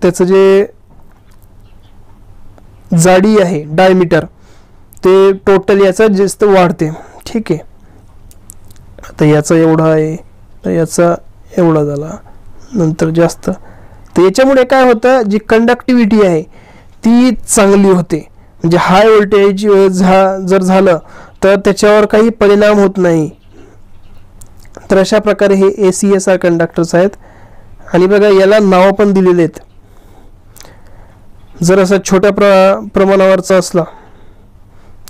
त्याचं जे जाडी आहे डायमीटर ते टोटल याचं जास्त वाढते. ठीक आहे, आता याचा एवढा आहे तर याचा एवढा झाला, नंतर जास्त. तर याच्यामुळे काय होतं, जी कंडक्टिव्हिटी आहे ती चांगली होते. म्हणजे हाय व्होल्टेज जर झालं तर त्याच्यावर काही परिणाम होत नाही. तर अशा प्रकारे हे ACSR कंडक्टर्स आहेत. आणि बघा याला नावं पण दिलेले आहेत. जर असं छोट्या प्रमाणावरचा असला,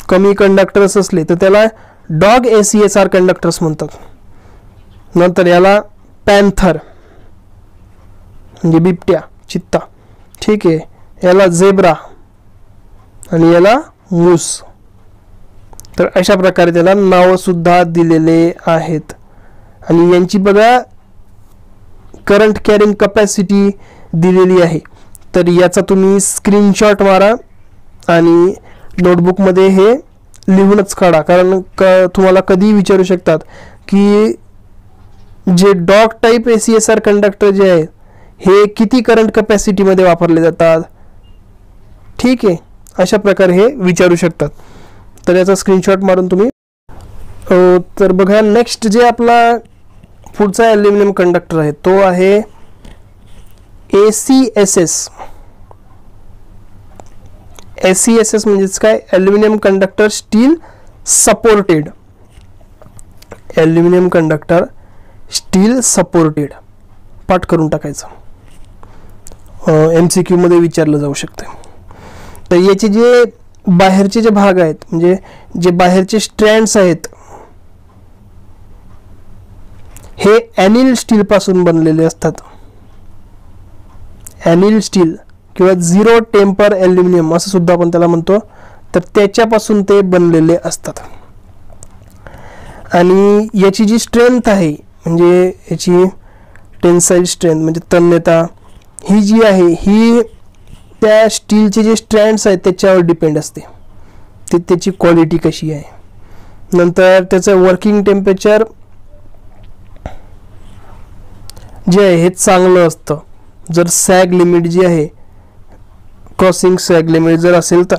कमी कंडक्टर्स असले तर त्याला डॉग ACSR कंडक्टर्स म्हणतात. नंतर याला पॅन्थर म्हणजे बिबट्या, चित्ता. ठीक आहे, याला झेब्रा आणि याला मूस. तर अशा प्रकारे त्याला नाव सुद्धा दिलेले आहेत. आणि यांची बघा करंट कॅरिंग कपॅसिटी दिलेली आहे. तर याचा तुम्ही स्क्रीनशॉट मारा आणि नोटबुकमध्ये हे लिहूनच काढा, कारण तुम्हाला कधीही विचारू शकतात की जे डॉग टाईप ACSR कंडक्टर जे आहेत हे किती करंट कपॅसिटीमध्ये वापरले जातात. ठीक आहे, अशा प्रकारे हे विचारू शकतात. तर याचा स्क्रीनशॉट मारून तुम्ही तर बघा नेक्स्ट जे आपला पुढचा ॲल्युमिनियम कंडक्टर आहे तो आहे ACSS. ACSS म्हणजेच काय, aluminium conductor steel supported. Aluminium conductor steel supported पाठ करून टाकायचं, MCQ मध्ये विचारलं जाऊ शकतं. तर याचे जे बाहेरचे जे भाग आहेत म्हणजे जे बाहेरचे स्ट्रँड्स आहेत हे ॲनिल स्टील पासून बनलेले असतात. ॲनिल स्टील किंवा झिरो टेम्पर ॲल्युमिनियम असं सुद्धा आपण त्याला म्हणतो. तर त्याच्यापासून ते बनलेले असतात. आणि याची जी स्ट्रेंथ आहे म्हणजे याची टेन्साईल स्ट्रेंथ म्हणजे तन्यता ही जी आहे ही त्या स्टीलचे जे स्ट्रँड्स आहेत त्याच्यावर डिपेंड असते, ते त्याची क्वालिटी कशी आहे. नंतर त्याचं वर्किंग टेम्परेचर जे आहे हे चांगलं असतं. जर सॅग लिमिट जी आहे क्रॉसिंग सॅग लिमिट जर असेल तर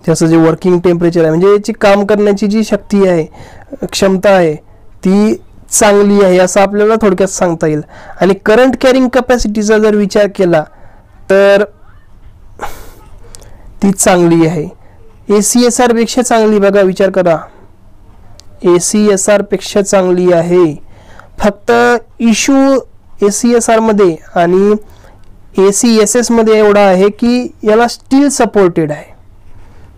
त्याचं जे वर्किंग टेम्परेचर आहे म्हणजे याची काम करण्याची जी शक्ती आहे, क्षमता आहे ती चांगली आहे असं आपल्याला थोडक्यात सांगता येईल. आणि करंट कॅरिंग कपॅसिटीचा जर विचार केला तर ती चांगली आहे. ACSR पेक्षा चांगली, बघा विचार करा, ACSR पेक्षा चांगली आहे. फक्त इश्यू ACSR मध्ये आणि ACSS मध्ये एवढा आहे की याला स्टील सपोर्टेड आहे,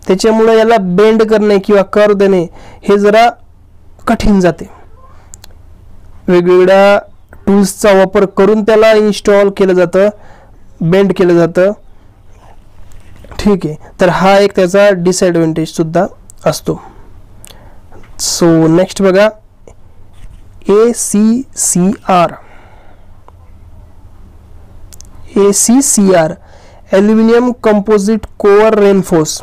त्याच्यामुळे याला बेंड करणे किंवा कर्व देणे हे जरा कठीण जाते. वेगवेगळ्या टूल्सचा वापर करून त्याला इन्स्टॉल केलं जातं, बेंड केलं जातं. ठीक आहे, तर हा एक त्याचा डिसएडव्हांटेज सुद्धा असतो. सो नेक्स्ट बघा ACCR aluminium composite core reinforce.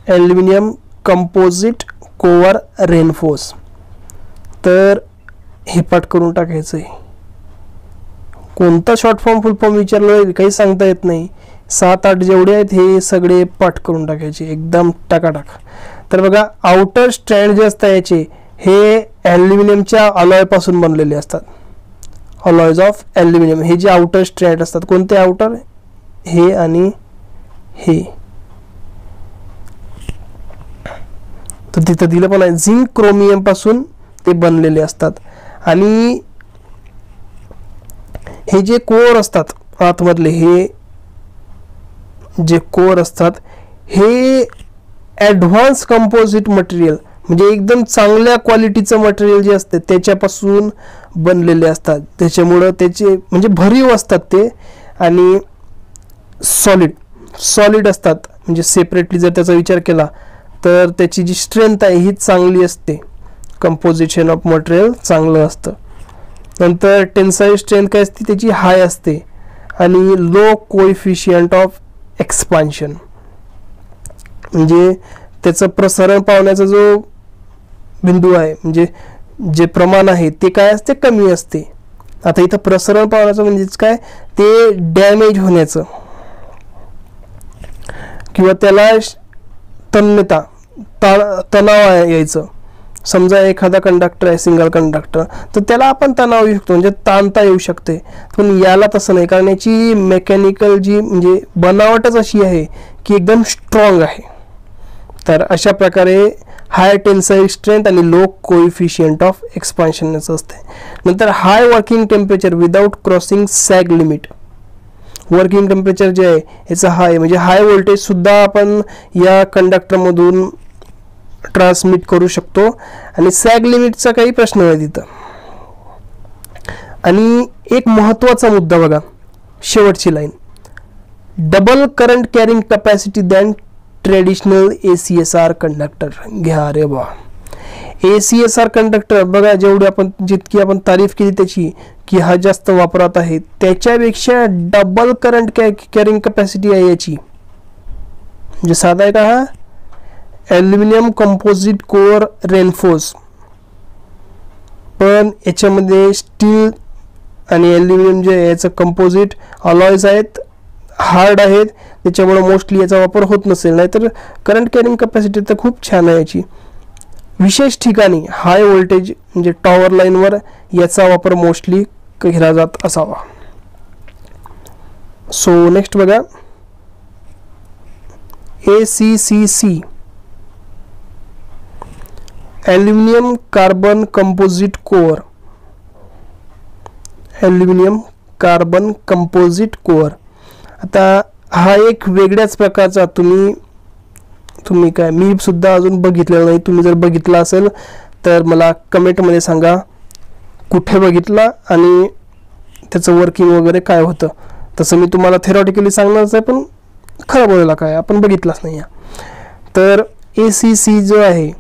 Aluminium composite core reinforce. तर हे पाठ करून टाकायचं आहे. कोणता शॉर्ट फॉर्म फुल फॉर्म विचारलं काही सांगता येत नाही. 7-8 जेवढे आहेत हे सगळे पाठ करून टाकायचे एकदम टाकाटाक. तर बघा आउटर स्ट्रँड जे असतात याचे हे ॲल्युमिनियमच्या अलॉय पासून बनलेले असतात. अलॉयज ऑफ ॲल्युमिनियम हे जे आउटर स्ट्रँड असतात, कोणते आउटर, हे आणि हे. तर तिथं दिलं पण आहे झिंक क्रोमियम पासून ते बनलेले असतात. आणि हे जे कोर असतात आतमधले, हे जे कोर असतात हे ॲडव्हान्स कंपोजिट मटेरियल म्हणजे एकदम चांगल्या क्वालिटीचं मटेरियल जे असते त्याच्यापासून बनलेले असतात. त्याच्यामुळं त्याचे म्हणजे भरीव असतात ते आणि सॉलिड असतात. म्हणजे सेपरेटली जर त्याचा विचार केला तर त्याची जी स्ट्रेंथ आहे ही चांगली असते. कंपोजिशन ऑफ मटेरियल चांगलं असतं. नंतर टेन्साईल स्ट्रेंथ काय असते त्याची हाय असते आणि लो कोएफिशियंट ऑफ एक्सपान्शन म्हणजे त्याचं प्रसारण पावण्याचा जो बिंदू आहे म्हणजे जे प्रमाण आहे ते काय असते कमी असते. आता इथं प्रसारण पावण्याचं म्हणजेच काय ते डॅमेज होण्याचं किंवा त्याला तन्यता तणाव यायचं. समजा एखादा कंडक्टर आहे सिंगल कंडक्टर तर त्याला आपण तणाव येऊ शकतो म्हणजे ताणता येऊ शकते. पण याला तसं नाही कारण याची मेकॅनिकल जी म्हणजे बनावटच अशी आहे की एकदम स्ट्रॉंग आहे. तर अशा प्रकारे हाय टेन्साईल स्ट्रेंथ आणि लो कोएफिशियंट ऑफ एक्सपान्शनचं असते. नंतर high working temperature without crossing sag limit. Working temperature जे आहे याचं हाय म्हणजे हाय व्होल्टेज सुद्धा आपण या कंडक्टरमधून ट्रान्समिट करू शकतो आणि सॅग लिमिटचा काही प्रश्न नाही तिथं. आणि एक महत्त्वाचा मुद्दा बघा शेवटची line, double current carrying capacity than traditional ACSR conductor. घ्या रे बा, ACSR कंडक्टर बघा जितकी आपण तारीफ केली त्याची की हा जास्त वापरात आहे त्याच्यापेक्षा डबल करंट कॅरिंग कॅपॅसिटी आहे याची. म्हणजे साधा आहे का हा ॲल्युमिनियम कंपोजिट कोअर रेनफोर्स, पण याच्यामध्ये स्टील आणि ॲल्युमिनियम जे याचं कंपोजिट अलॉयज आहेत, हार्ड आहेत, त्याच्यामुळे मोस्टली याचा वापर होत नसेल. नाहीतर करंट कॅरिंग कॅपॅसिटी तर खूप छान आहे याची. विशेष ठिकाणी हाय व्होल्टेज म्हणजे टॉवर लाईनवर याचा वापर मोस्टली केला जात असावा. सो नेक्स्ट बघा ACCC aluminium carbon composite core. Aluminium carbon composite core. आता हा एक वेगळ्याच प्रकारचा तुम्ही काय मी सुद्धा अजून बघितलेला नाही. तुम्ही जर बघितला असेल तर मला कमेंटमध्ये सांगा कुठे बघितला आणि त्याचं वर्किंग वगैरे काय होतं. तसं मी तुम्हाला थेरॉटिकली सांगणारच आहे पण खरं बोलायला काय आपण बघितलाच नाही. तर ACC जो आहे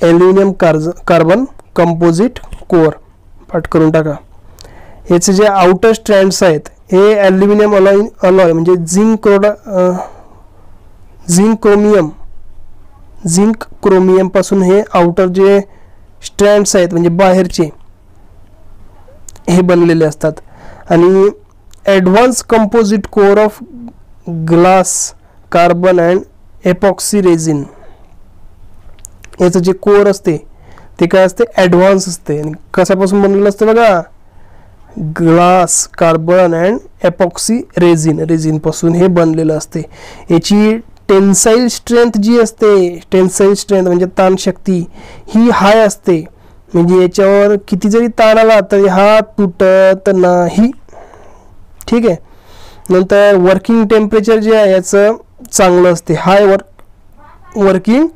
ॲल्युमिनियम कार्बन कंपोजिट कोअर पाठ करून टाका. याचे जे आउटर स्ट्रँड्स आहेत हे ॲल्युमिनियम अलॉय म्हणजे झिंक क्रोमियम पासून हे आउटर जे स्ट्रँड्स आहेत म्हणजे बाहेरचे हे बनलेले असतात. आणि advance composite core of glass carbon and epoxy resin. याचं जे कोअर असते ते काय असते ॲडव्हान्स असते. आणि कशापासून बनलेलं असतं बघा glass carbon and epoxy resin पासून हे बनलेलं असते. याची टेन्साईल स्ट्रेंथ जी असते टेन्साईल स्ट्रेंथ म्हणजे ताण शक्ती ही हाय असते. म्हणजे याच्यावर किती जरी ताण आला तरी हा तुटत नाही. ठीक आहे. नंतर वर्किंग टेम्परेचर जे आहे याचं चांगलं असते हाय वर्किंग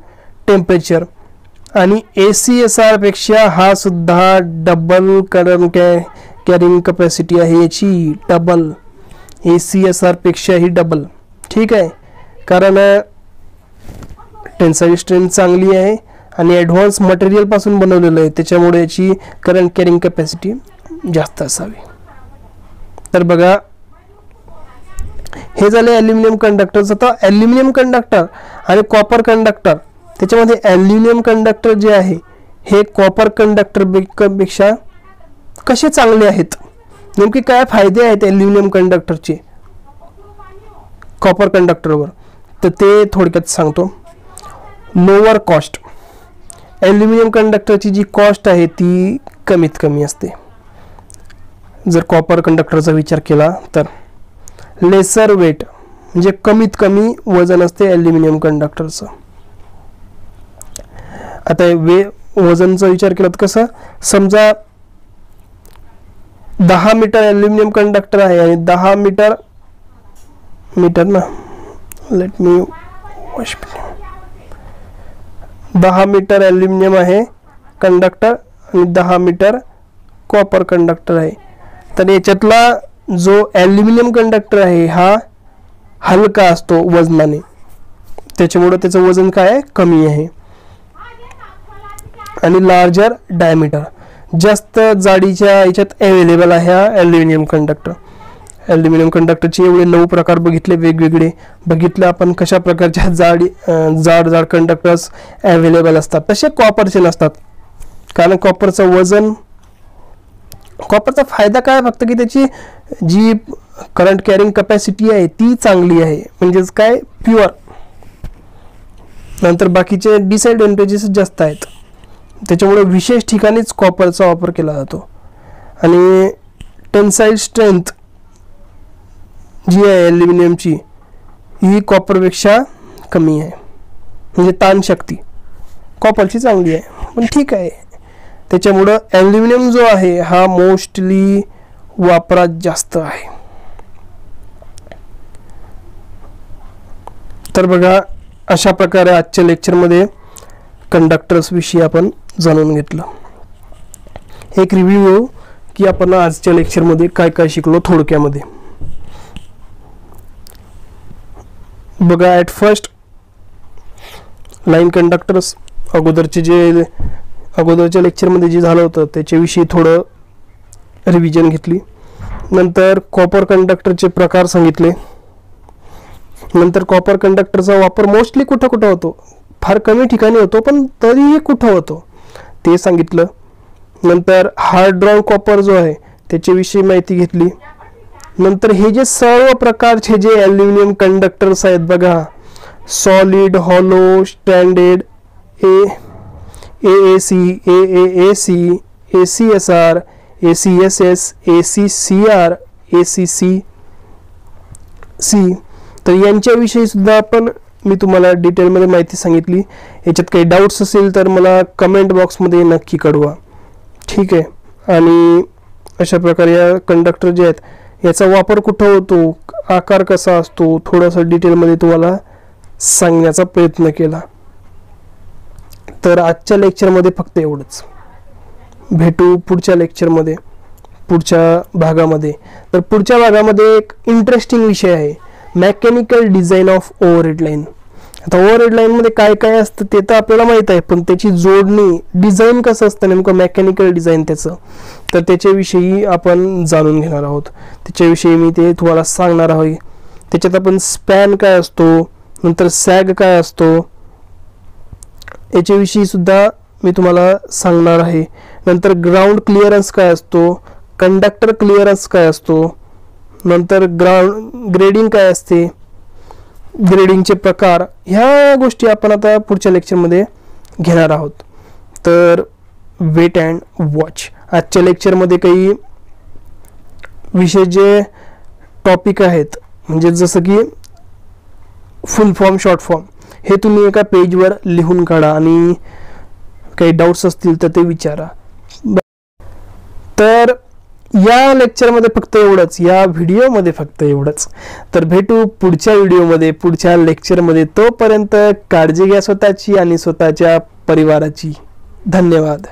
टेम्परेचर. आणि ACSR पेक्षा हा सुद्धा डबल करंट कॅरिंग कॅपॅसिटी आहे याची डबल. ACSR पेक्षा ही डबल. ठीक आहे. कारण टेन्साईल स्ट्रेंथ चांगली आहे आणि ॲडव्हान्स मटेरियल पासून बनवलेलं आहे त्याच्यामुळे याची करंट कॅरिंग कॅपॅसिटी जास्त असावी. तर बघा हे झाले ॲल्युमिनियम कंडक्टरचं. आता ॲल्युमिनियम कंडक्टर आणि कॉपर कंडक्टर त्याच्यामध्ये ॲल्युमिनियम कंडक्टर जे आहे हे कॉपर कंडक्टर पेक्षा कसे चांगले आहेत, नेमके काय फायदे आहेत ॲल्युमिनियम कंडक्टरचे कॉपर कंडक्टरवर तर ते थोडक्यात सांगतो. Lower cost. ॲल्युमिनियम कंडक्टरची जी कॉस्ट आहे ती कमीत कमी असते जर कॉपर कंडक्टरचा विचार केला तर. लेसर वेट म्हणजे कमीत कमी वजन असते ॲल्युमिनियम कंडक्टरचं. आता वजनचा विचार केला तर कसं समजा 10 मीटर ॲल्युमिनियम कंडक्टर आहे आणि 10 मीटर ना, लेट मी 10 मीटर ॲल्युमिनियम आहे कंडक्टर आणि 10 मीटर कॉपर कंडक्टर आहे. तर याच्यातला जो ॲल्युमिनियम कंडक्टर आहे हा हलका असतो वजनाने, त्याच्यामुळे त्याचं वजन काय आहे, कमी आहे. आणि लार्जर डायमीटर, जास्त जाडीच्या याच्यात अवेलेबल आहे हा ॲल्युमिनियम कंडक्टर. ॲल्युमिनियम कंडक्टरचे एवढे 9 प्रकार बघितले, वेगवेगळे बघितले आपण कशा प्रकारच्या जाड कंडक्टर्स अवेलेबल असतात. तसे कॉपरचे नसतात, कारण कॉपरचा फायदा काय फक्त की त्याची जी करंट कॅरिंग कॅपॅसिटी आहे ती चांगली आहे, म्हणजेच काय प्युअर. नंतर बाकीचे डिसएडव्हांटेजेस जास्त आहेत, त्याच्यामुळे विशेष ठिकाणीच कॉपरचा वापर केला जातो. आणि टेन्साईल स्ट्रेंथ जी आहे ॲल्युमिनियमची ही कॉपरपेक्षा कमी आहे, म्हणजे ताणशक्ती कॉपरची चांगली आहे, पण ठीक आहे. त्याच्यामुळं ॲल्युमिनियम जो आहे हा मोस्टली वापरात जास्त आहे. तर बघा, अशा प्रकारे आजच्या लेक्चरमध्ये कंडक्टर्स विषयी आपण जाणून घेतलं. एक रिव्ह्यू घेऊ की आपण आजच्या लेक्चरमध्ये काय काय शिकलो थोडक्यामध्ये. बघा, ॲट फर्स्ट लाईन कंडक्टर्स अगोदरच्या लेक्चरमध्ये जे झालं होतं त्याच्याविषयी थोडं रिव्हिजन घेतली. नंतर कॉपर कंडक्टरचे प्रकार सांगितले. नंतर कॉपर कंडक्टरचा वापर मोस्टली कुठं कुठं होतो, फार कमी ठिकाणी होतो, पण तरीही कुठं होतो ते सांगितलं. नंतर हार्ड ड्रॉन कॉपर जो आहे त्याच्याविषयी माहिती घेतली. नंतर हे जे सर्व प्रकारचे जे ॲल्युमिनियम कंडक्टर्स आहेत बघा, solid, hollow, standard, AAC, AAAC, ACSR, ACSS, ACCR, ACC, तर यांच्याविषयी सुद्धा मी तुम्हाला डिटेलमध्ये माहिती सांगितली. याच्यात काही डाऊट्स असेल तर मला कमेंट बॉक्समध्ये नक्की कळवा, ठीक आहे. आणि अशा प्रकारे या कंडक्टर जे आहेत याचा वापर कुठं होतो, आकार कसा असतो, थोडंसं डिटेलमध्ये तुम्हाला सांगण्याचा प्रयत्न केला. तर आजच्या लेक्चरमध्ये फक्त एवढंच. भेटू पुढच्या लेक्चरमध्ये, पुढच्या भागामध्ये. तर पुढच्या भागामध्ये एक इंटरेस्टिंग विषय आहे, mechanical design of overhead line. आता ओव्हरहेड लाईनमध्ये काय काय असतं ते तर आपल्याला माहीत आहे, पण त्याची जोडणी डिझाईन कसं असतं नेमकं मेकॅनिकल डिझाईन त्याचं, तर त्याच्याविषयी आपण जाणून घेणार आहोत. त्याच्याविषयी मी ते तुम्हाला सांगणार आहे. त्याच्यात आपण स्पॅन काय असतो, नंतर सॅग काय असतो याच्याविषयी सुद्धा मी तुम्हाला सांगणार आहे. नंतर ग्राउंड क्लिअरन्स काय असतो, कंडक्टर क्लिअरन्स काय असतो, नंतर ग्रेडिंग काय असते, ग्रेडिंगचे प्रकार, ह्या गोष्टी आपण आता पुढच्या लेक्चरमध्ये घेणार आहोत. तर वेट अँड वॉच. आजच्या लेक्चरमध्ये काही विषय जे टॉपिक आहेत, म्हणजे जसं की फुल फॉर्म, शॉर्ट फॉर्म, हे तुम्ही एका पेजवर लिहून काढा आणि काही डाऊट्स असतील तर ते विचारा. तर या लेक्चरमध्ये फक्त एवढंच, या व्हिडिओमध्ये फक्त एवढंच. तर भेटू पुढच्या व्हिडिओमध्ये, पुढच्या लेक्चरमध्ये. तोपर्यंत काळजी घ्या स्वतःची आणि स्वतःच्या परिवाराची. धन्यवाद.